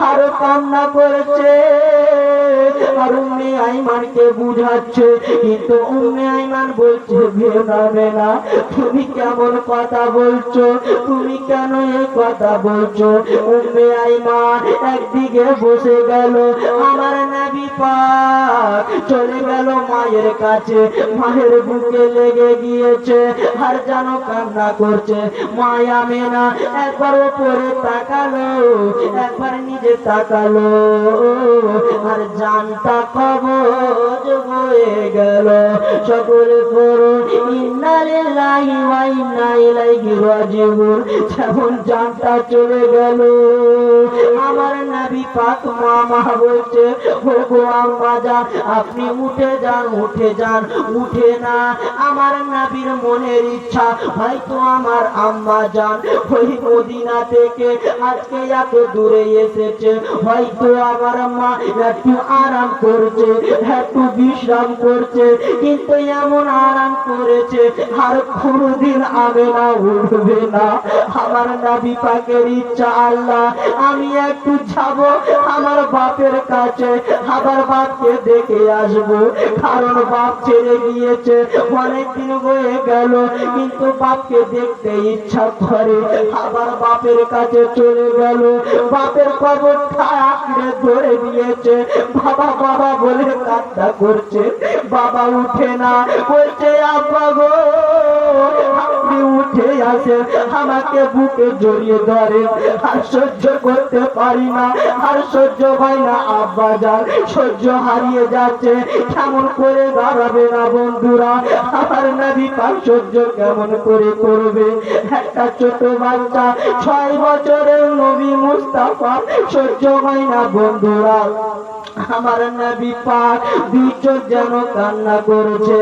আরো কান্না করেছে, আর উম্মে আইমানকে বুঝাচ্ছে, কিন্তু উম্মে আইমান বলছে ভেবে না, তুমি কেমন কথা বলছো, তুমি কেন এই কথা বলছো। উম্মে আইমান একদিকে বসে গেল, আমার নবী পাক চলে গেল মায়ের কাছে, মায়ের বুকে লেগে গিয়েছে আর যেন কান্না করছে। মা আমেনা একবার উপরে তাকালো, একবার নিজে তাকালো, আর জানটা কবজ হয়ে গেল। সকলে পড়ুন ইন্না লিল্লাহি ওয়া ইন্না ইলাইহি রাজিউন। যেমন জানটা চলে গেল, আমার নবী পাক মা বলছে, ওগো আম্মা জান আপনি উঠে যান, উঠে যান। উঠে না, আমার নবীর মনের ইচ্ছা হয়তো আমার আম্মা জান ওই মদিনা থেকে আজকে এত দূরে এসেছে, হয়তো আমার মা একটু আরাম করছে, একটু বিশ্রাম করছে, কিন্তু এমন আরাম করেছে আর কোনদিন আমেনা উঠবে না। আমার নবী পাকের ইচ্ছা, আল্লাহ আমি একটু যাব আমার বাপের কাছে, আবার বাপকে দেখে আসবো, কারণ বাপ ছেড়ে গিয়েছে অনেকদিন হয়ে গেল, কিন্তু বাপকে দেখতে ইচ্ছা করে। আবার বাপের কাছে চলে গেল, বাপের কবরটা আঁকড়ে ধরে দিয়েছে, বাবা বাবা বলে কান্না করছে, বাবা উঠে না, বলছে আব্বা গো আপনি উঠে আসেন, আমাকে বুকে জড়িয়ে ধরে, আর সহ্য করতে পারি না, আর সহ্য হয় না আব্বা যান, সহ্য হারিয়ে যাচ্ছে, কেমন করে দাঁড়াবে না বন্ধুরা, আমার নবী পাক সহ্য কেমন করে করবে। একটা ছোট বাচ্চা 6 বছরের নবী মুস্তাফা সহ্য হয় না বন্ধুরা, আমার নবী পাক দুই চোখ যেন কান্না করেছে,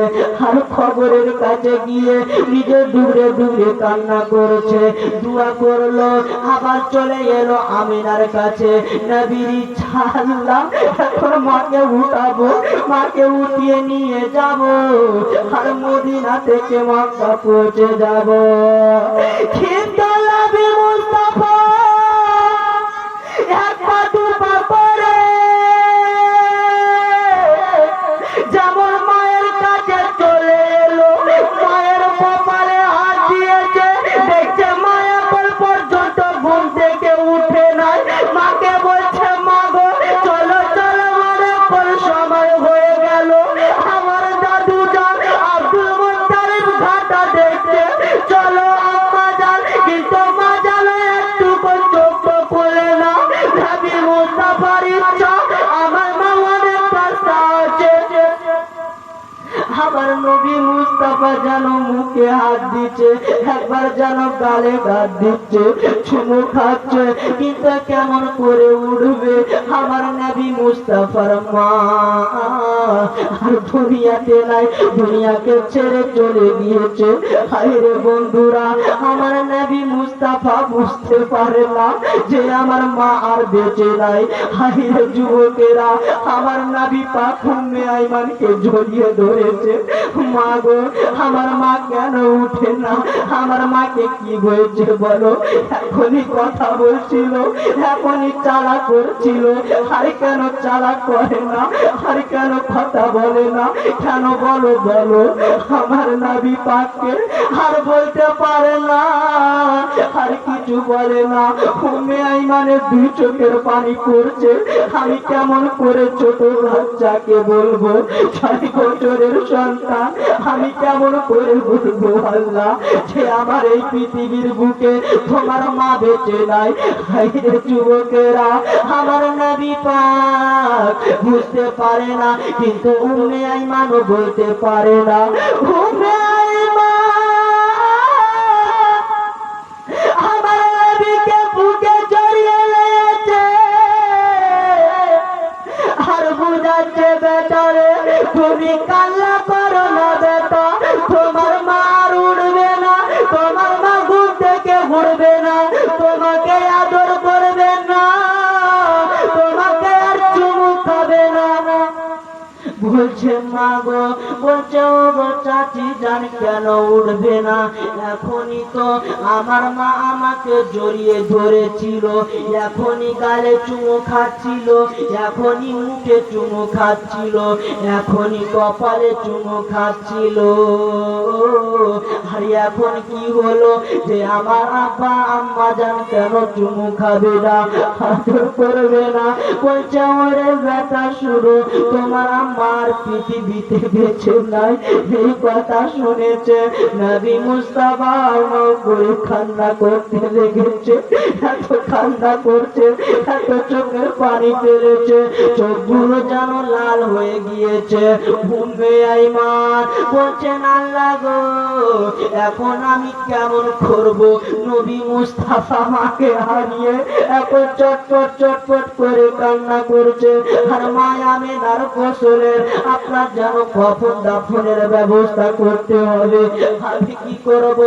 আর খবরের কাছে গিয়ে নিজে ডুবরে ডুবরে কান্না করেছে, দোয়া করলো, আবার চলে এলো আমিনার কাছে। নবীর ইচ্ছা, আল্লাহ এখন মাকে উঠাবো, মাকে উঠিয়ে নিয়ে যাব, আর মদিনা থেকে মক্কা পৌঁছে যাব। কিন্তু নবী মুস্তাফা এক পা দু পা করে যেমন মায়ের কাছে চলে এলো, মায়ের কপালে হাত দিয়েছে, দেখছে মা এখন পর্যন্ত ঘুম থেকে উঠে নাই। মাকে বলছে মা গো চলো চলো, মানে কোন সময় হয়ে গেল, আমার দাদু যান আব্দুল মুত্তালিব ঘাটা দেখছে, চলো আম্মা যান নবী মুস্তাফা যেন মুখে হাত দিচ্ছে, একবার যেন গালে হাত দিচ্ছে, চুমু খাচ্ছে, কিন্তু কেমন করে উঠবে আমার নবী মুস্তাফার মা আর দুনিয়াতে নাই, দুনিয়াকে ছেড়ে চলে গিয়েছে। হায়রে বন্ধুরা, আমার নবী মুস্তাফা বুঝতে পারে না যে আমার মা আর বেঁচে নাই। হায়রে যুবকেরা, আমার নবী পাক উম্মে আইমানকে জড়িয়ে ধরেছে। মা গো, আমার মা কেন উঠে না? আমার মাকে কি হয়েছে বলো? এখনই কথা বলছিল, এখনই চালা করছিল, আর কেন চালা করে না? আর কেন কথা বলে না? কেন বলো বলো? আমার নবী পাককে আর বলতে পারে না, আর কিছু বলে না। উম্মে আইমানের দুই চোখের পানি পড়ছে। আমি কেমন করে ছোট বাচ্চাকে বলবো, 6 বছরের সন্তান, আমি কেমন করে বলবো আল্লাহ যে আমার এই পৃথিবীর বুকে তোমার মা বেঁচে নাই? হায়রে যুবকেরা, আমার নবী পাক বুঝতে পারে না, কিন্তু উম্মে আইমানও বলতে পারে না। উম্মে আমার নবীকে বুকে জড়িয়ে নিয়েছে আর বুঝাচ্ছে, বেটারে তুমি কান্না করো না বেটা, তোমার মা আর উঠবে না, তোমার মা ঘুম থেকে ঘুরবে না, তোমাকে আদর করবে না, তোমাকে আর চুমু খাবে না। বলছে মা গো, বলছে ও গো চাচি জান কেন উঠবে না? এখনই তো আমার মা আমাকে জড়িয়ে ধরেছিল, এখনই গালে চুমু খাচ্ছিল, এখনই মুখে চুমু খাচ্ছিল, এখনই কপালে চুমু খাচ্ছিল, আর এখন কি হলো যে আমার আব্বা আম্মা জান কেন চুমু খাবে না, আদর করবে না? বলছে ওরে বেটা শুরু, তোমার আম্মা আর পৃথিবীতে বেঁচে নাই। এই কথা শুনেছে নবী মুস্তাফা করে কান্না করতে লেগেছে, এত কান্না করছে, এত চোখের পানি ফেলেছে, চোখগুলো যেন লাল হয়ে গিয়েছে। উম্মে আইমান বলছেন আল্লাহ গো, এখন আমি কেমন করব? নবী মুস্তাফা মাকে হারিয়ে এখন চটপট চটপট করে কান্না করছে। আর মায়া আমেনার ফসলের আপনার যেন কফন দাফনের ব্যবস্থা করতে হবে। আমি কি করব?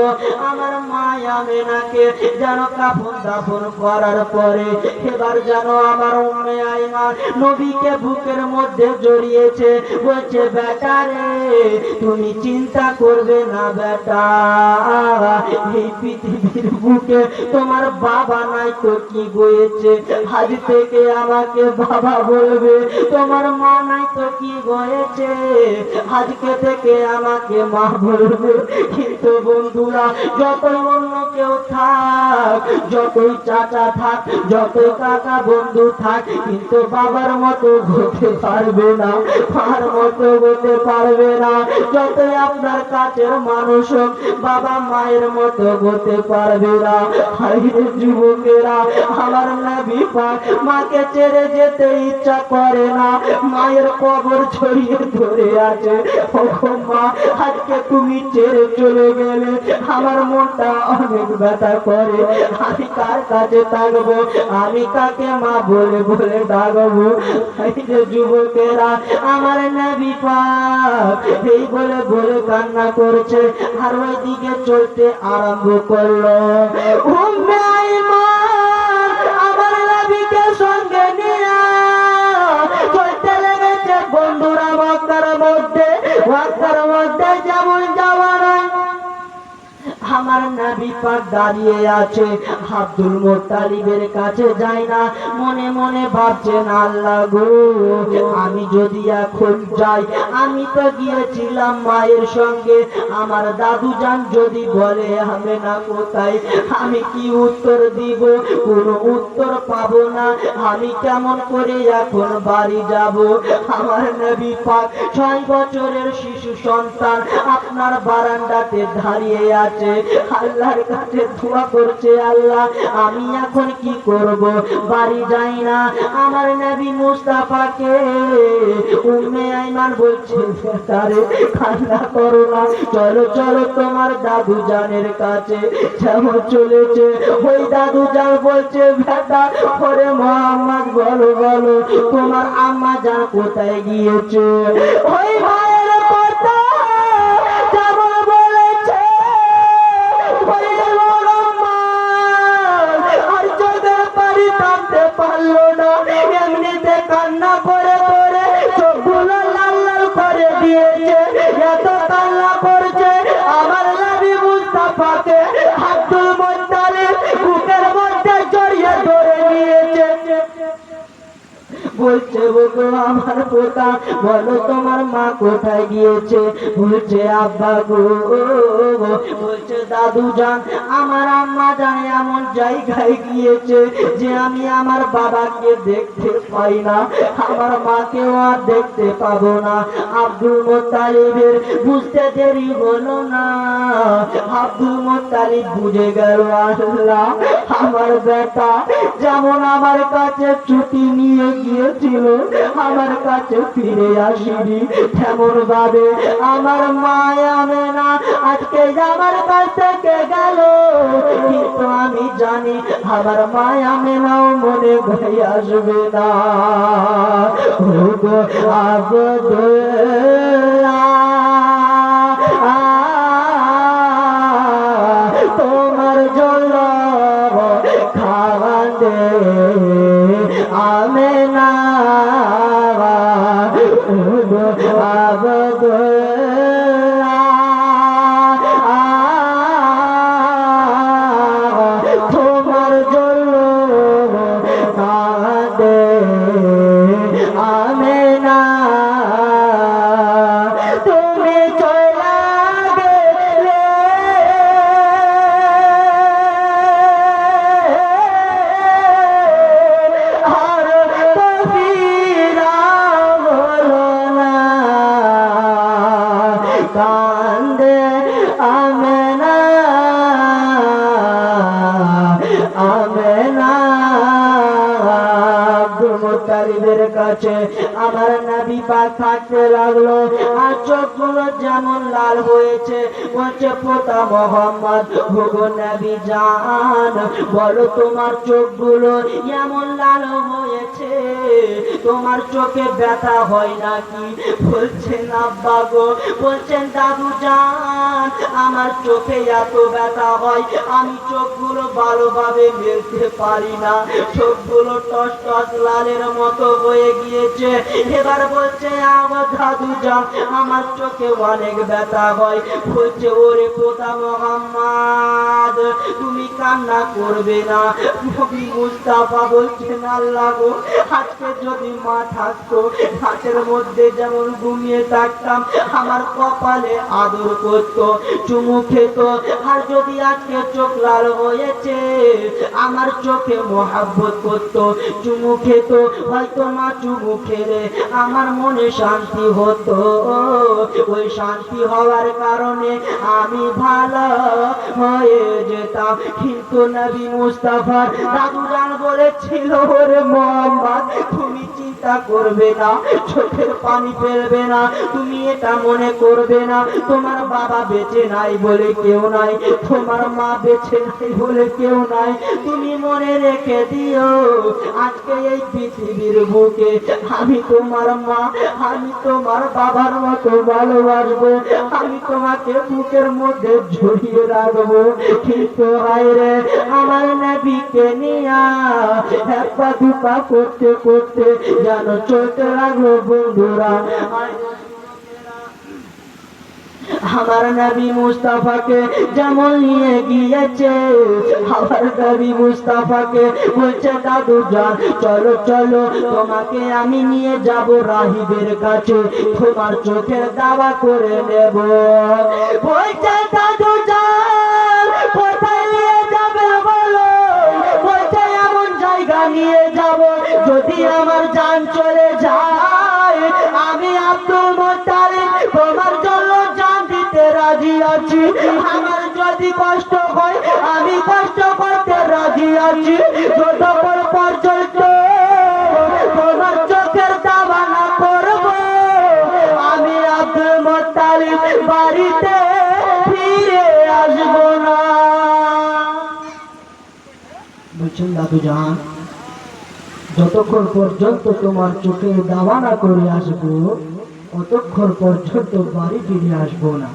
আমার মায়া আমেনাকে যেন কাফন দাফন করার পরে এবার যেন আমার উম্মে আইমান নবীকে বুকের মধ্যে জড়িয়েছে। বলছে বেটা রে, তুমি চিন্তা করবে না বেটা, এই পৃথিবীর বুকে তোমার বাবা নাই তো কি হয়েছে? আজ থেকে আমাকে বাবা বলবে, তোমার মা নাই তো কি হয়েছে? আজকে থেকে আমাকে মা বলবে। কিন্তু বন্ধুরা, যতই অন্য কেউ থাক, যতই চাচা থাক, যতই কাকা বন্ধু থাক, কিন্তু বাবার মতো হতে পারবে না, মার মতো হতে পারবে না। যতই আপনার কাছের মানুষ হোক, বাবা মায়ের মতো হতে পারবে না। হায়রে যুবকেরা, আমার নবী পাক মাকে ছেড়ে যেতে ইচ্ছা করে না, মায়ের কবর ছড়িয়ে ধরে আছে। ওগো মা, আজকে তুমি ছেড়ে চলে গেলে আমার মনটা অনেক ব্যথা করে। আমি কার কাছে থাকবো? আমি কাকে মা বলে বলে ডাকবো? হায়রে যুবকেরা, আমার নবী পাক এই বলে বলে কান্না করছে, আর ওইদিকে চলতে আরম্ভ করলো। উম্মে আইমান আমার নবীকে সঙ্গে নিয়ে চলতে লেগেছে। বন্ধুরা, মক্কার মধ্যে যেমন যাওয়া নয়, আমার নবী পাক দাঁড়িয়ে আছে। আব্দুল মুত্তালিবের কাছে যায় না, মনে মনে ভাবছেন আল্লাহ গো, আমি যদি এখন যাই, আমি তো গিয়েছিলাম মায়ের সঙ্গে, আমার দাদু জান যদি বলে আমি না কোথায়, আমি কি উত্তর দিব? কোনো উত্তর পাবো না। আমি কেমন করে এখন বাড়ি যাব? আমার নবী পাক 6 বছরের শিশু সন্তান আপনার বারান্দাতে দাঁড়িয়ে আছে, আল্লাহর কাছে দোয়া করছে, আল্লাহ রাসূলুল্লাহ আমি এখন কি করব, বাড়ি যাই না। আমার নবী মুস্তাফাকে উম্মে আইমান বলছে, তারে কান্না করো না, চলো চলো তোমার দাদু জানের কাছে। যেমন চলেছে ওই দাদু জান বলছে, বেটা ওরে মোহাম্মদ বলো বলো তোমার আম্মা জান কোথায় গিয়েছে? ওই ভাইয়ের কথা যেমন বলেছে ওই মোহাম্মদ আর চোখের পানি টানতে পারলো না, এমনিতে কান্না করে করে চোখগুলো লাল লাল করে দিয়েছে। এত কান্না করছে আমার নবী মুস্তাফাকে আব্দুল মুত্তালিব বুকের মধ্যে জড়িয়ে ধরে নিয়েছে। বলছে ওগো আমার পোতা বলো তোমার মা কোথায় গিয়েছে? বলছে আব্বা গো, বলছে দাদু জান আমার আম্মা জান এমন জায়গায় গিয়েছে যে আমি আমার বাবাকে দেখতে পাই না, আমার মাকেও আর দেখতে পাবো না। আব্দুল মুত্তালিবের বুঝতে দেরি হলো না, আব্দুল মুত্তালিব বুঝে গেল আল্লাহ আমার বেটা যেমন আমার কাছে ছুটি নিয়ে গিয়েছিল আমার কাছে ফিরে আসিনি, তেমন ভাবে আমার মায়া মেনা আজকে আমার কাছ থেকে গেল। কিন্তু আমি জানি আমার মায়া মেনাও মনে ভয় আসবে না। তোমার জন্য খাওয়া দে আমেনা তোমার জন্য কাঁদে আমেনা তুমি চলা গেলে আর তো ফিরা হলো না, কান্দে আমেনা আমেনা। আব্দুল মুত্তালিবের কাছে আমার নবী পাক থাকতে লাগলো আর চোখগুলো যেমন লাল হয়েছে। বলছে পোতা মোহাম্মদ ওগো নবী জান বলো তোমার চোখগুলো এমন লাল হয়েছে, তোমার চোখে ব্যথা হয় নাকি? বলছেন আব্বা গো, বলছেন দাদু জান আমার চোখে এত ব্যথা হয় আমি চোখগুলো ভালোভাবে মেলতে পারি না, চোখগুলো টস টস লালের মতো হয়ে গিয়েছে। এবার বলছে আমার দাদু জান আমার চোখে অনেক ব্যথা হয়। বলছে ওরে পোতা মোহাম্মদ তুমি কান্না করবে না। নবী মুস্তাফা বলছেন আল্লাহ গো আজকে যদি মা থাকতো হাতের মধ্যে যেমন ঘুমিয়ে থাকতাম আমার কপালে আদর করতো চুমু খেত, আর যদি আজকে চোখ লাল হয়েছে আমার চোখে মহাব্বত করতো চুমু খেত, হয়তো মা চুমু খেলে আমার মনে শান্তি হতো। ওই শান্তি হওয়ার কারণে আমি ভালো হয়ে যেতাম। কিন্তু নবী মুস্তাফার দাদু জান বলেছিল ওরে মোহাম্মদ তুমি চিন্তা করবে না, চোখের পানি ফেলবে না, তুমি এটা মনে করবে না তোমার বাবা বেঁচে নাই বলে কেউ নাই, তোমার মা বেঁচে নাই বলে কেউ নাই। তুমি মনে রেখে দিও আজকে এই পৃথিবীর বুকে আমি তোমার মা, আমি তোমার বাবার মতো ভালোবাসবো, আমি তোমাকে বুকের মধ্যে জড়িয়ে রাখবো। কিন্তু হায়রে আমার নবীকে নিয়া এক পা দুপা করতে করতে যেন চলতে লাগলো বন্ধুরা। আমার নবী মুস্তাফাকে যেমন নিয়ে গিয়েছে আমার নবী মুস্তাফাকে বলছে দাদু জান চলো চলো তোমাকে আমি নিয়ে যাব রাহিবের কাছে, তোমার চোখের দাওয়া করে নেব। বলছে দাদু জান কোথায় নিয়ে যাবে বলো? বলছে এমন জায়গা নিয়ে যাব যদি আমার জান চলে যায় আমি আব্দুল মুত্তালিব তোমার জন্য জান দিতে রাজি আছি, আমার যদি কষ্ট হয় আমি কষ্ট করতে রাজি দিয়েছি যতক্ষণ পর্যন্ত তোমার চোখের দাবা না করব আমি আব্দুল মুত্তালিব বাড়িতে ফিরে আসব না। বলছেন দাদু জান যতক্ষণ পর্যন্ত তোমার চোখের দাবা না করে আসবো ততক্ষণ পর্যন্ত বাড়ি ফিরে আসবো না।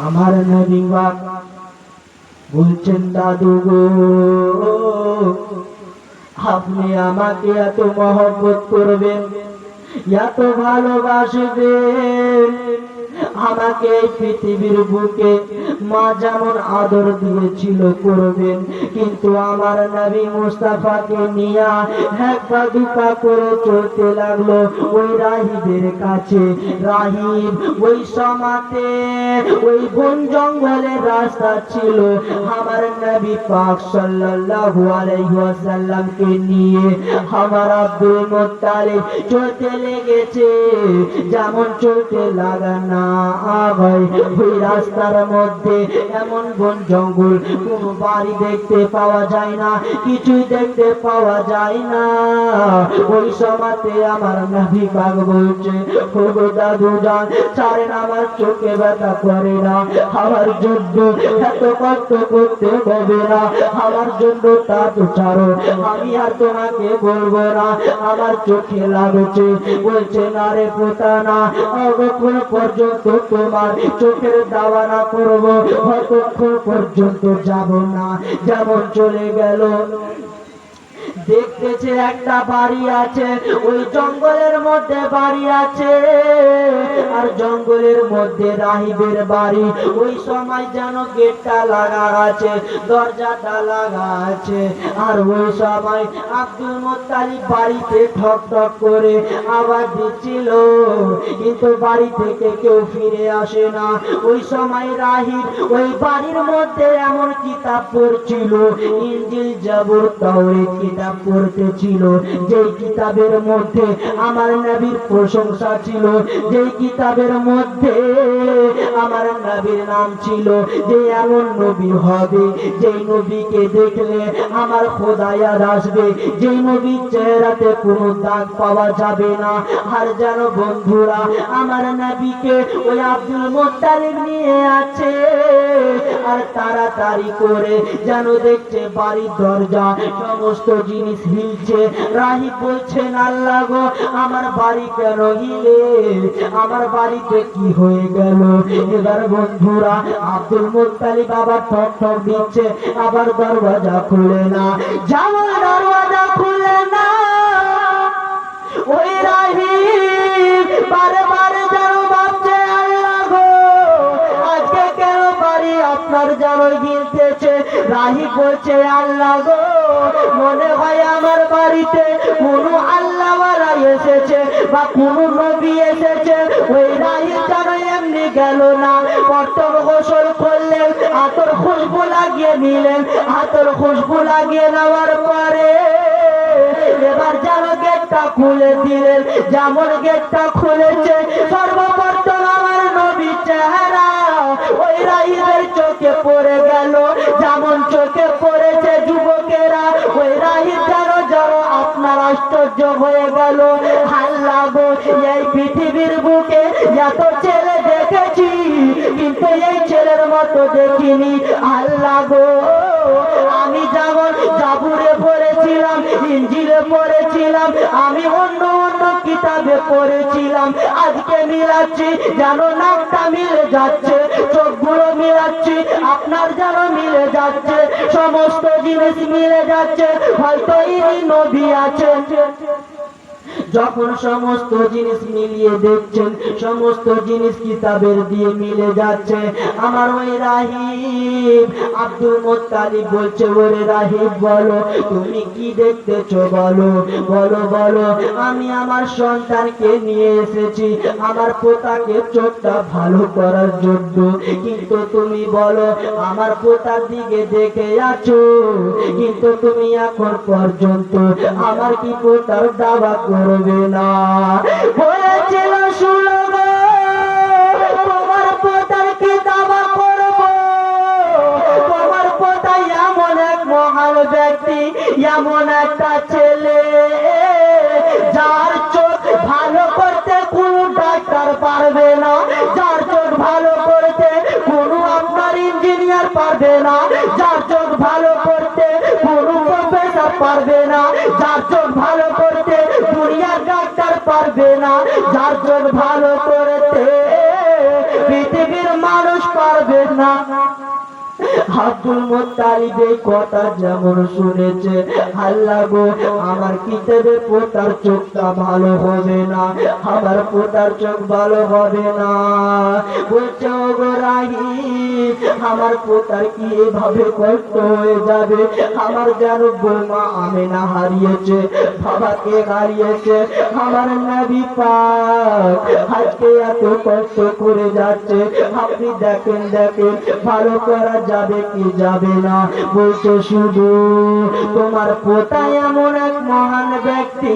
আমার নবী বলছেন দাদু গো আপনি আমাকে এত মহব্বত করবেন এত ভালোবাসবেন আমাকে এই পৃথিবীর বুকে মা যেমন আদর দিয়েছিল করবেন, কিন্তু আমার নবী মুস্তাফাকে নিয়ে এক পা দুপা করে চলতে লাগলো ওই রাহিবের কাছে। রাহিব ওই সমাতে ওই বন জঙ্গলের রাস্তা ছিল। আমার নবী পাক সাল্লাল্লাহু আলাইহি ওয়াসাল্লামকে নিয়ে আমার আব্দুল মুত্তালিব চলতে লেগেছে। যেমন চলতে লাগা না ওই রাস্তার মধ্যে এমন বন জঙ্গল, কোনো বাড়ি দেখতে পাওয়া যায় না, কিছুই দেখতে পাওয়া যায় না। ওই সময়তে আমার নবী পাক বলছে ওগো দাদু জান ছাড়েন আমার চোখে ব্যথা করে না, আমার জন্য এত কষ্ট করতে হবে না, আমার জন্য তা তো ছাড়ো, আমি আর তোমাকে বলবো না, আমার চোখে লাগছে। বলছে না রে পোতা না অতক্ষণ পর্যন্ত তোমার চোখের দাওয়া না করবো ততক্ষণ পর্যন্ত যাব না। যেমন চলে গেল দেখতেছে একটা বাড়ি আছে, ওই জঙ্গলের মধ্যে বাড়ি আছে, আর জঙ্গলের মধ্যে রাহিবের বাড়ি। ওই সময় যেন গেটটা লাগা আছে, দরজাটা লাগা আছে, আর ওই সময় আব্দুল মুত্তালিব বাড়িতে ঠক ঠক করে আওয়াজ দিচ্ছিল, কিন্তু বাড়ি থেকে কেউ ফিরে আসে না। ওই সময় রাহিব ওই বাড়ির মধ্যে এমন কিতাব পড়ছিল, ইনজিল জাবুর তাওরাত কিতাব পড়তেছিল, যে কিতাবের মধ্যে আমার নবীর প্রশংসা ছিল, যে কিতাবের মধ্যে আমার নবীর নাম ছিল, যে এমন নবী হবে যে নবীকে দেখলে আমার খোদা ইয়াদ আসবে, যে নবীর চেহারাতে কোনো দাগ পাওয়া যাবে না। আর যেন বন্ধুরা আমার নবীকে ওই আব্দুল মুত্তালিব নিয়ে আছে, আর তাড়াতাড়ি করে যেন দেখছে বাড়ির দরজা সমস্ত জিনিস হিলছে। রাহিব বলছেন আল্লাহ গো আমার বাড়ি কেন হিলে, আমার বাড়িতে কি হয়ে গেল। এবার বন্ধুরা আব্দুল মুত্তালিব আবার ঠক ঠক দিচ্ছে, আবার দরজা খুলে না, যেমন দরজা খুলে না ওই রাহিব বারে বারে যেন ভাবছে আল্লাহ গো আজকে কেন বাড়ি আপনার যেন গিলতেছে। রাহিব বলছে আল্লাহ গো মনে হয় আমার বাড়িতে কোনো আল্লাহওয়ালা এসেছে বা কোনো নবী এসেছে। ওই রাহিব যেন এমনি গেল না, প্রথম গোসল করলেন, আতর খুশবু লাগিয়ে নিলেন, আতর খুশবু লাগিয়ে নেওয়ার পরে এবার যেন গেটটা খুলে দিলেন। যেমন গেটটা খুলেছে সর্বপ্রথম আমার নবীর চেহারা ওই রাহিবের চোখে পড়ে গেল। যেমন চোখে পড়েছে যুবকেরা ওই রাহিব যেন যেন আপনার আশ্চর্য হয়ে গেল। আল্লাহ গো এই পৃথিবীর বুকে এত ছেলে দেখেছি কিন্তু এই ছেলের মতো দেখিনি। আল্লাহ গো আমি যেমন জাবুরে পড়েছিলাম, ইনজিলে পড়েছিলাম, আমি অন্য অন্য কিতাবে পড়েছিলাম, আজকে মিলাচ্ছি যেন নাকটা মিলে যাচ্ছে, চোখগুলো মিলাচ্ছি আপনার যেন মিলে যাচ্ছে, সমস্ত জিনিস মিলে যাচ্ছে, হয়তো ইনি নবী আছেন। যখন সমস্ত জিনিস মিলিয়ে দেখছেন সমস্ত জিনিস কিতাবের দিয়ে মিলে যাচ্ছে, আমার ওই রাহিব আব্দুল মুত্তালিব বলছে ওরে রাহিব বলো তুমি কি দেখতেছো, বলো বলো বলো। আমি আমার সন্তানকে নিয়ে এসেছি আমার পোতাকে চোখটা ভালো করার জন্য, কিন্তু তুমি বলো আমার পোতার দিকে দেখে আছো, কিন্তু তুমি এখন পর্যন্ত আমার কি পোতার দাবা করবে না। বলেছিল শুনো গো তোমার পোতার কি দাবা করবো, তোমার পোতা এমন এক মহান ব্যক্তি চোখ ভালো করতে দুনিয়ার ডাক্তার পারবে না, যার চোখ ভালো করতে পৃথিবীর মানুষ পারবে না। আব্দুল মুত্তালিব এই কথা যেমন শুনেছে, আল্লাহ গো আমার কিতাবে পোতার চোখটা ভালো হবে না, আমার পোতার চোখ ভালো হবে না। বলছে ও গো রাহিম, আমার পোতার কি এভাবে কষ্ট হয়ে যাবে? আমার যেন বৌমা আমেনা হারিয়েছে, বাবাকে হারিয়েছে, আমার নবী পাক আজকে এত কষ্ট করে যাচ্ছে, আপনি দেখেন দেখেন ভালো করা যাবে কি যাবে না। বলছে শুধু তোমার পোতা এমন এক মহান ব্যক্তি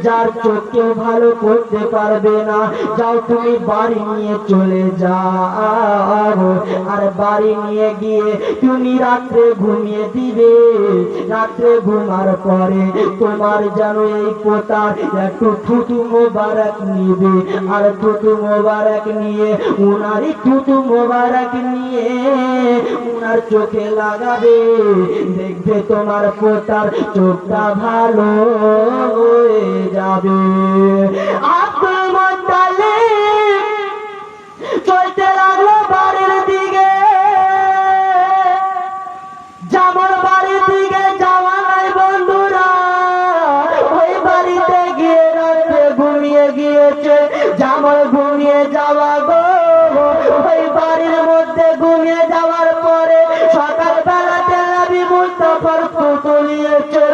যার চোখকে ভালো করতে পারবে না, যাও তুমি বাড়ি নিয়ে চলে যাও, আর বাড়ি নিয়ে গিয়ে তুমি রাত্রে ঘুমিয়ে দিবে। রাত্রে ঘুমার পরে তোমার যেন এই পোতার একটু থুতু মোবারক নিবে, আর থুতু মোবারক নিয়ে উনারই থুতু মোবারক নিয়ে উনার চোখে লাগাবে, দেখবে তোমার পোতার চোখটা ভালো হয়ে যাবে। আব্দুল মুত্তালিব চলতে লাগলো বাড়ির দিকে, যেমন বাড়ির দিকে যাওয়া নাই বন্ধুরা, ওই বাড়িতে গিয়ে রাত্রে ঘুমিয়ে গিয়েছে। যেমন ঘুমিয়ে যাওয়া গো, ওই বাড়ির মধ্যে ঘুমিয়ে যাওয়ার পরে সকালবেলাতে নবী মুস্তাফার থুতু নিয়েছে,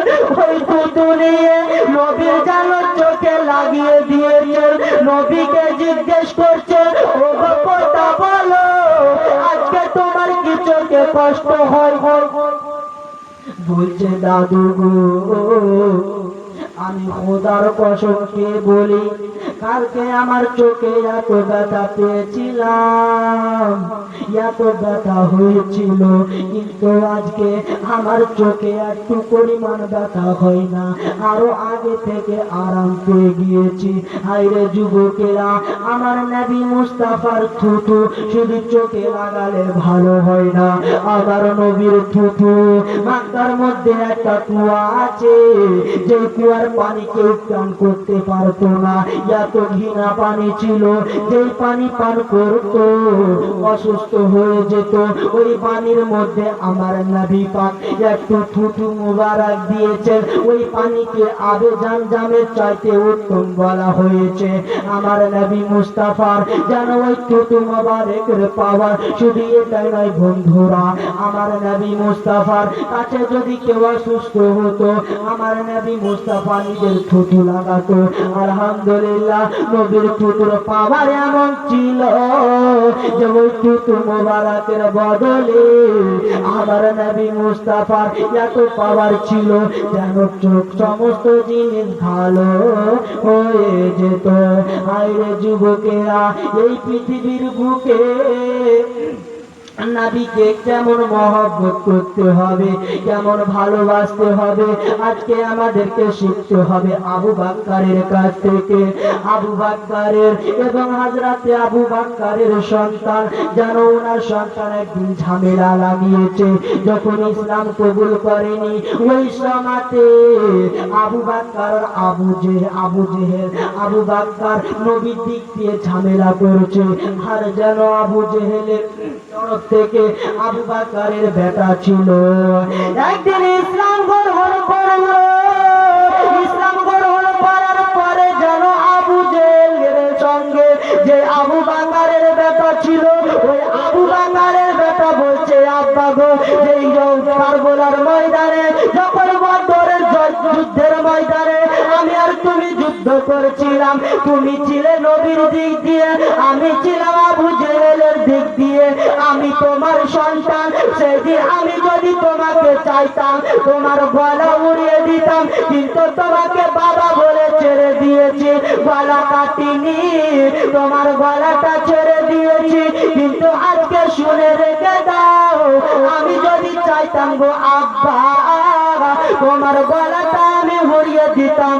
ওই থুতু নিয়ে নবীর যেন চোখে লাগিয়ে দিয়েছে। নবীকে জিজ্ঞেস করছে, ও কথা বলো, আজকে তোমার কি চোখে কষ্ট হয়? বলছে দাদু গো, আমি খোদার কসমকে বলি, কালকে আমার চোখে এত ব্যথা পেয়েছিলাম, এত ব্যথা হয়েছিল, কিন্তু আজকে আমার চোখে একটু পরিমাণ ব্যথা হয় না, আরো আগে থেকে আরাম পেয়ে গিয়েছি। হায়রে যুবকেরা, আমার নবী মুস্তাফার থুতু শুধু চোখে লাগালে ভালো হয় না, আমার নবীর থুতু মাথার মধ্যে একটা কুয়া আছে, যে কুয়ার পানি কেউ পান করতে পারতো না, এত ঘৃণা পানি ছিল, যে পানি পান করতো অসুস্থ হয়ে যেত। ওই পানির মধ্যে আমার নবী পাক একটু থুতু মুবারক দিয়েছেন, ওই পানিকে আবে জামজামের চাইতে উত্তম বলা হয়েছে। আমার নবী মুস্তাফার যেন ওই থুতু মুবারকের পাওয়ার শুধু এটাই নয় বন্ধুরা, আমার নবী মুস্তাফার কাছে যদি কেউ অসুস্থ হতো, আমার নবী মুস্তাফা নিজের থুতু লাগাতো। আলহামদুলিল্লাহ, নবীর থুতুর পাওয়ার এমন ছিল যে ওই থুতু মুবারকের বদলে আমার নবী মুস্তাফার এত পাওয়ার ছিল যেন চোখ সমস্ত জিনিস ভালো হয়ে যেত। আইরে যুবকেরা, এই পৃথিবীর বুকে নবীকে কেমন মহব্বত করতে হবে, কেমন ভালোবাসতে হবে, আজকে আমাদেরকে শিখতে হবে আবু বকরের কাছ থেকে। আবু বকরের এবং হযরতে আবু বকরের সন্তান, যেন ওনার সন্তান একদিন ঝামেলা লাগিয়েছে, যখন ইসলাম কবুল করেনি ওই সময়তে আবু বকর আবু জেহেল আবু বকর নবীর দিক দিয়ে ঝামেলা করেছে, আর যেন আবু জেহেলের তরফ থেকে আবু বকরের বেটা ছিল, একদিন ইসলাম গ্রহণ করলো। ইসলাম গ্রহণ করার পরে যেন আবু জেহেলের সঙ্গে যে আবু বকরের বেটা ছিল, ওই আবু বকরের বেটা বলছে, আব্বা গো, যেই কারবালার ময়দানে যখন বদরের যুদ্ধের ময়দানে আমি আর তুমি যুদ্ধ করেছিলাম, তুমি ছিলে নবীর দিক দিয়ে, আমি ছিলাম আবু জেহেলের দিক দিয়ে, আমি তোমার সন্তান, সেদিন আমি যদি তোমাকে চাইতাম তোমার গলা উড়িয়ে দিতাম, কিন্তু তোমাকে বাবা বলে ছেড়ে দিয়েছি, গলা কাটিনি, তোমার গলাটা ছেড়ে দিয়েছি। কিন্তু আজকে শুনে রেখে দাও, আমি যদি চাইতাম গো আব্বা, তোমার গলাটা আমি উড়িয়ে দিতাম।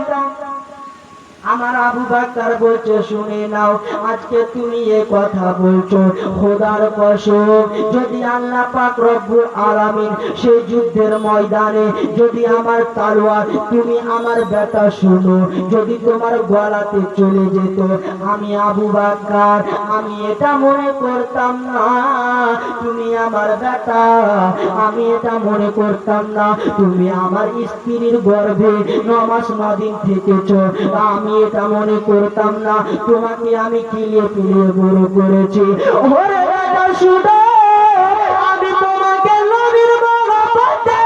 আমার আবু বকর বলছে, শুনে নাও, আজকে তুমি এই কথা বলছো, খোদার কসম যদি আল্লাহ পাক রব্বুল আলামিন সেই যুদ্ধের ময়দানে যদি আমার তলোয়ার তুমি আমার বেটা শুনো যদি তোমার গলাতে চলে যেত, আমি আবু বকর আমি এটা মনে করতাম না তুমি আমার বেটা, আমি এটা মনে করতাম না তুমি আমার স্ত্রীর গর্ভে 9 মাস 9 দিন থেকেছো, আমি এটা মনে করতাম না তোমাকে আমি কিলিয়ে কিলিয়ে বড় করেছি। ওরে বেটা শুনো, আমি তোমাকে নবীর মহব্বতে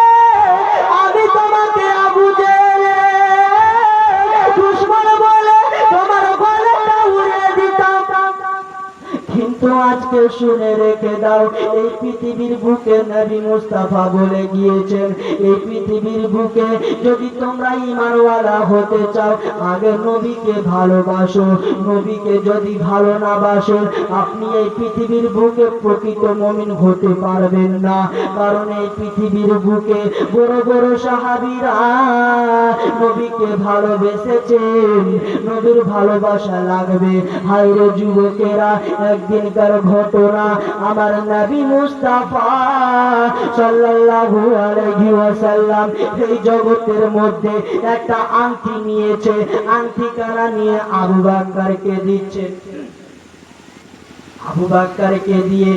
আমি তোমাকে আবু জেহেলের দুশমন বলে তোমার গলাটা উড়িয়ে দিতাম। কিন্তু আজকে শুনে রেখে দাও, এই পৃথিবীর বুকে নবী মুস্তাফা বলে গিয়েছেন, এই পৃথিবীর বুকে যদি তোমরা ঈমানওয়ালা হতে চাও আগে নবীকে ভালোবাসো, নবীকে যদি ভালো না বাসো আপনি এই পৃথিবীর বুকে প্রকৃত মুমিন হতে পারবেন না। কারণ এই পৃথিবীর বুকে বড় বড় সাহাবীরা নবীকে ভালোবেসেছেন, নবীর ভালোবাসা লাগবে। হায়রে যুবকেরা, একদিনকার ঘটনা, আমার নবী মুস্তাফা সাল্লাল্লাহু আলাইহি ওয়াসাল্লাম এই জগতের মধ্যে একটা আংটি নিয়েছে, আংটি কারা নিয়ে আবু বকরকে দিচ্ছে, আবু বকরকে দিয়ে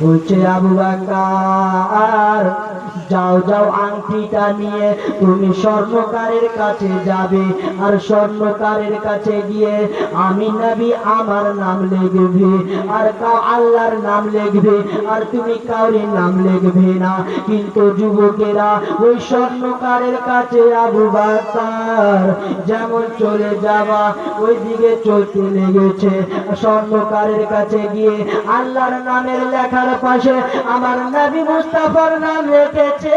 বলছে, আবু বকর যাও যাও আংটিটা নিয়ে তুমি স্বর্ণকারের কাছে যাবে, আর স্বর্ণকারের কাছে গিয়ে আমি নবী আমার নাম লিখবে আর আল্লাহর নাম লিখবে, আর তুমি কাউরির নাম লিখবে না। কিন্তু যুবকেরা ওই স্বর্ণকারের কাছে আবু বকর যেমন চলে যাওয়া ওই দিকে চলতে লেগেছে, স্বর্ণকারের কাছে গিয়ে আল্লাহর নামের লেখার পাশে আমার নবী মুস্তাফার নাম রেখেছে,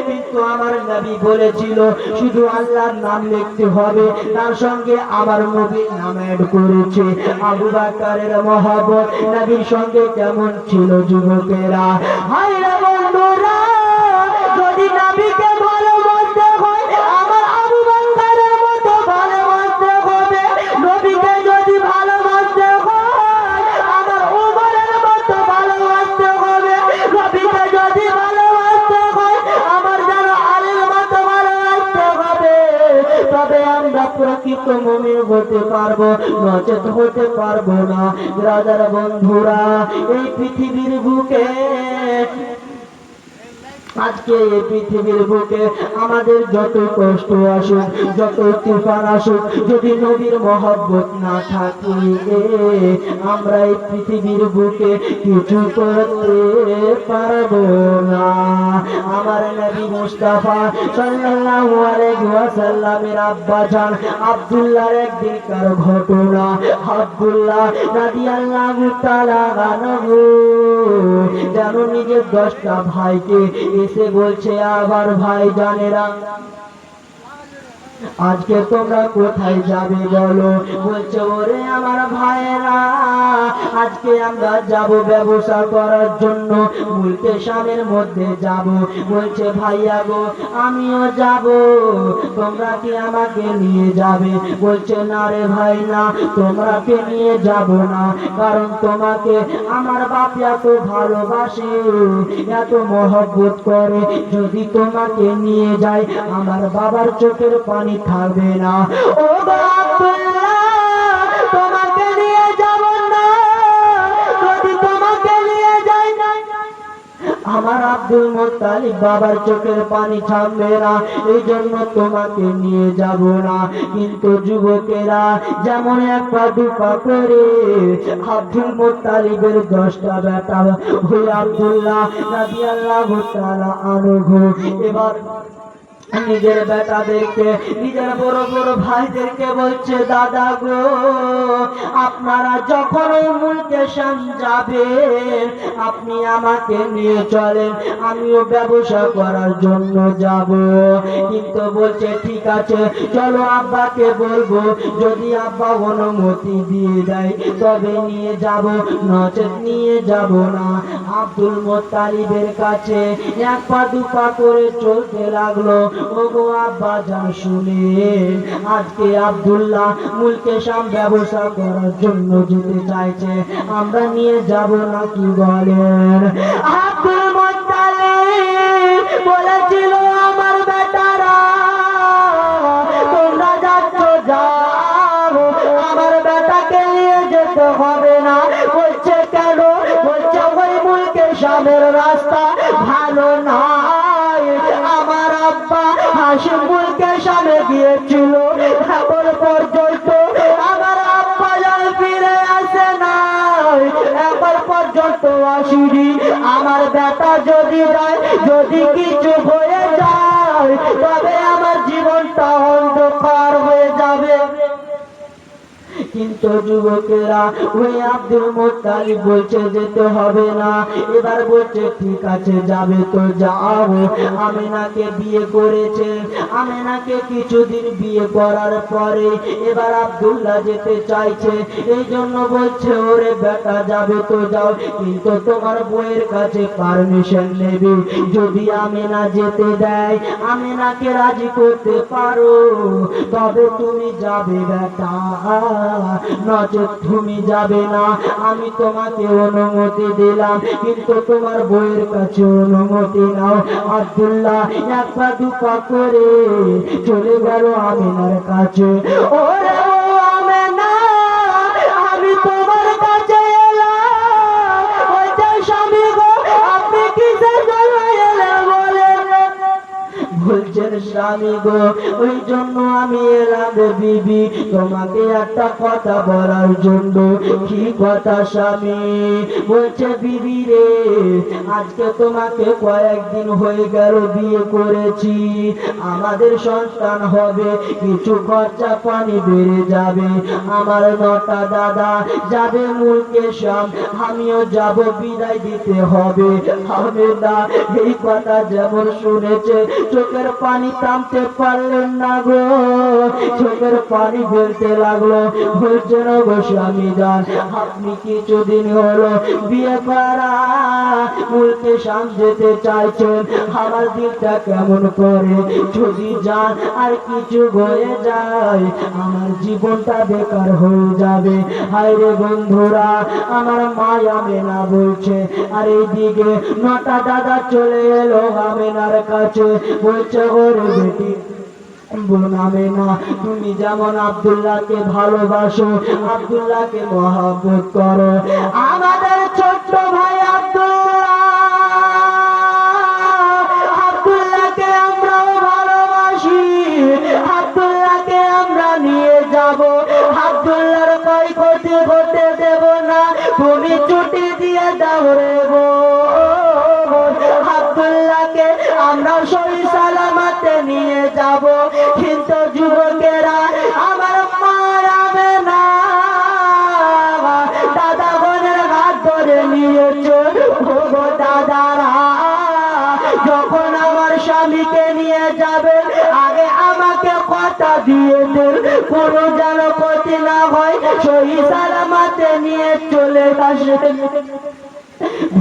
কিন্তু আমার নবী বলেছিল শুধু আল্লাহর নাম লিখতে হবে, তার সঙ্গে আমার নবীর নাম অ্যাড করেছে। আবু বকরের মহব্বত নবীর সঙ্গে কেমন ছিল যুবকেরা, হায় রে বন্ধুরা, যদি নবীকে ভালোবাসতে হয় আমার আবু বকরের মতো ভালোবাসতে হবে, নবীকে যদি ভালোবাসতে হয় আমার উমরের মতো ভালোবাসতে হবে, নবীকে যদি ভালোবাসতে হয় আমার যেন আলীর মতো ভালোবাসতে হবে, তবে আমরা প্রকৃত মুমিন হতে পারবো, নচেত হতে পারবো না। রাজার বন্ধুরা, এই পৃথিবীর বুকে আজকে এই পৃথিবীর বুকে আমাদের যত কষ্ট আসুক যত তুফান আসুক যদি নবীর মহব্বত না থাকে আমরা এই পৃথিবীর বুকে কিছু করতে পারবো না। আমার নবী মুস্তাফা সাল্লাল্লাহু আলাইহি ওয়াসাল্লামের আব্বা জান আব্দুল্লাহর একদিনকার ঘটনা, আব্দুল্লাহ রাদিয়াল্লাহু তাআলা আনহু যেন নিজের 10টা ভাইকে এসে বলছে, আবার ভাই জানেরা আজকে তোমরা কোথায় যাবে বলো? বলছে, ওরে আমার ভাইয়েরা আজকে আমরা যাব ব্যবসা করার জন্য, মুলকে শামের মধ্যে যাব। বলছে, ভাইয়া গো আমিও যাব, তোমরা কি আমাকে নিয়ে যাবে? বলছে, না রে ভাই না, তোমরাকে নিয়ে যাব না, কারণ তোমাকে আমার বাপ এত ভালোবাসে এত মহব্বত করে, যদি তোমাকে নিয়ে যায় আমার বাবার চোখের পানি থাকবে না। ও আব্দুল্লাহ তোমাকে নিয়ে যাব না, যদি তোমাকে নিয়ে যাই আমার আব্দুল মুত্তালিব বাবার চোখের পানি থামবে না, এই জন্য তোমাকে নিয়ে যাব না। কিন্তু যুবকেরা যেমন এক পা দুপা করে আব্দুল মুত্তালিবের 10টা বেটা ওই আব্দুল্লাহ রাদিয়াল্লাহু তাআলা আনহু এবার নিজের বেটাদেরকে নিজের বড় বড় ভাইদেরকে বলছে, দাদা গো আপনারা যখন ওই মুলকে শাম যাবেন আপনি আমাকে নিয়ে চলেন, আমিও ব্যবসা করার জন্য যাব। কিন্তু বলছে, ঠিক আছে চলো আব্বাকে বলবো, যদি আব্বা অনুমতি দিয়ে দেয় তবে নিয়ে যাব, নচেত নিয়ে যাব না। আব্দুল মুত্তালিবের কাছে এক পা দুপা করে চলতে লাগলো। ওগো আব্বা জান শুনেন, আজকে আব্দুল্লাহ মুলকে শাম ব্যবসা করার জন্য যেতে চাইছে, আমরা নিয়ে যাব নাকি বলেন? আব্দুল মুত্তালিব বলেছিল, আমার বেটারা তোমরা যাচ্ছ যাও, আমার বেটাকে নিয়ে যেতে হবে না। বলছে কেন? বলছে ওই মুলকে শামের রাস্তা ভালো নাই। আমার আব্বা হাশিম মুলকে শামে গিয়েছিল, এখন পর্যন্ত আমার আব্বা যেন ফিরে আসে নাই, এখন পর্যন্ত আসিনি। আমার বেটা যদি যায়, যদি কিছু হয়ে যায়, তবে আমার জীবনটা অন্ধকার হয়ে যাবে। কিন্তু যুবকেরা ওই আব্দুল মুত্তালিব বলছে যেতে হবে না। এবার বলছে ঠিক আছে যাবে তো যাও। আমিনাকে বিয়ে করেছে, আমিনাকে কিছুদিন বিয়ে করার পরে এবার আব্দুল্লাহ যেতে চাইছে, এই জন্য বলছে ওরে বেটা যাবে তো যাও, কিন্তু তোমার বউয়ের কাছে পারমিশন নেবে। যদি আমিনা যেতে দেয়, আমিনাকে রাজি করতে পারো, তবে তুমি যাবে বেটা, নচেত তুমি যাবে না। আমি তোমাকে অনুমতি দিলাম, কিন্তু তোমার বউয়ের কাছে অনুমতি নাও। আব্দুল্লাহ এক পা দু পা করে চলে গেল আমিনার কাছে। ওরে ও আমিনা, আমি তোমার কাছে এলাম। ওই যে স্বামী গো, আপনি কিসের জন্য এলেন বলেন? বলছেন স্বামী গো, ওই জন্য আমি এলাম বিবি, তোমাকে একটা কথা বলার জন্য। কি কথা স্বামী? বলছে বিবি রে, আজকে তোমাকে কয়েকদিন হয়ে গেল বিয়ে করেছি, আমাদের সন্তান হবে, কিছু খরচা পানি বেড়ে যাবে। আমার 9টা দাদা যাবে মুলকে শাম, আমিও যাব, বিদায় দিতে হবে। আমিনা এই কথা যেমন শুনেছে, চোখের পানি থামতে পারলেন না গো, চোখের পানি ফেলতে লাগলো। বলছেন গো স্বামী যান, আপনি কিছুদিন হলো বিয়ে করা মুলকে শাম যেতে চাইছেন, আমার দিকটা কেমন করে? যদি যান আর কিছু হয়ে যায়, আমার জীবনটা বেকার হয়ে যাবে। হায় রে বন্ধুরা, আমার মা আমিনা বলছে, আর এইদিকে 9টা দাদা চলে এলো আমিনার কাছে। বলছে ওরে বেটি বোন আমিনা, তুমি যেমন আব্দুল্লাহকে ভালোবাসো, আব্দুল্লাহকে মহব্বত করো, আমাদের ছোট্ট ভাই আব্দুল্লাহকে আমরাও ভালোবাসি, আব্দুল্লাহকে আমরা নিয়ে যাব, আব্দুল্লাহর ক্ষয়ক্ষতি হতে দেব না, তুমি ছুটি দিয়ে দাও রে গো। আব্দুল্লাহকে আমরা সহি সালামতে নিয়ে যাব। কিন্তু যুবকেরা, আমার মা আমিনা দাদা বোনের হাত ধরে নিয়েছে। ওগো দাদারা, যখন আমার স্বামীকে নিয়ে যাবে, আগে আমাকে কথা দিয়ে দেন, কোনো যেন ক্ষতি না হয়, সহি সালামতে নিয়ে চলে আসবে।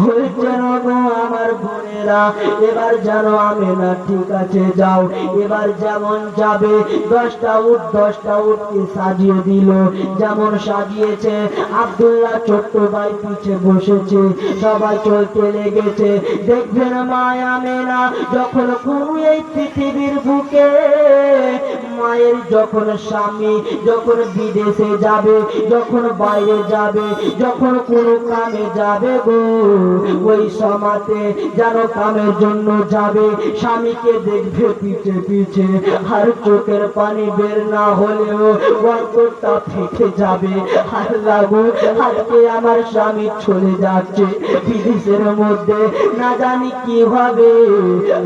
বলছেন গো আমার বোনেরা, এবার জানো আমিনা ঠিক আছে যাও। এবার যেমন যাবে 10টা উট 10টা উটকে সাজিয়ে দিল, যেমন সাজিয়েছে। আব্দুল্লাহ ছোট্ট ভাই পিছে বসেছে, সবাই চলতে লেগেছে। দেখবেন মা আমিনা যখন কোন এই পৃথিবীর বুকে মায়ের যখন স্বামী যখন বিদেশে যাবে, যখন বাইরে যাবে, যখন কোনো কামে যাবে গো, ওই সমাতে যেন কামের জন্য যাবে, স্বামীকে দেখবে পিছে পিছে, আর চোখের পানি বের না হলেও অন্তরটা ফেটে যাবে। আল্লাহ গো, আজকে আমার স্বামী চলে যাচ্ছে বিদেশের মধ্যে, না জানি কি হবে,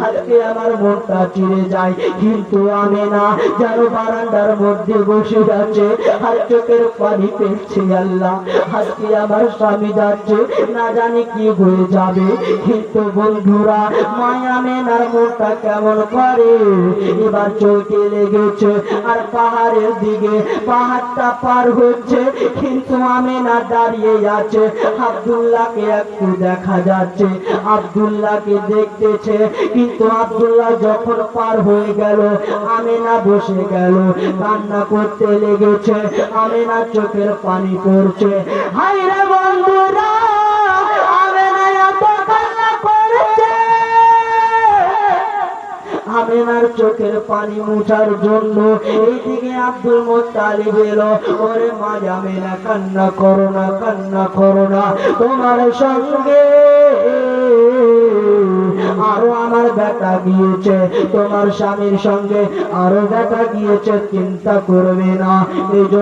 আজকে আমার মনটা চিড়ে যায়। কিন্তু আমিনা যেন বারান্দার মধ্যে বসে আছে, আর চোখের পানি ফেলছে। আল্লাহ, আজকে আমার স্বামী যাচ্ছে, না জানি কি হয়ে যাবে। কিন্তু বন্ধু বন্ধুরা মায়া মেনার মনটা কেমন করে, এবার চোখে লেগেছে আর পাহাড়ের দিকে পাহাড়টা পার হচ্ছে, কিন্তু আমেনা দাঁড়িয়ে আছে। আব্দুল্লাহকে একটু দেখা যাচ্ছে, আব্দুল্লাহকে দেখতেছে, কিন্তু আব্দুল্লাহ যখন পার হয়ে গেল আমেনা বসে গেল, কান্না করতে লেগেছে, আমেনা চোখের পানি পড়ছে। হায় রে বন্ধুরা, আমেনা এত কান্না করেছে, আমেনার চোখের পানি মুছার জন্য এইদিকে আব্দুল মুত্তালিব এলো। ওরে মা আমেনা, কান্না করো না, কান্না করো না, তোমার সঙ্গে আরো আমার বেটা গিয়েছে, তোমার স্বামীর সঙ্গে আরো বেটা গিয়েছে, চিন্তা করবে না। এই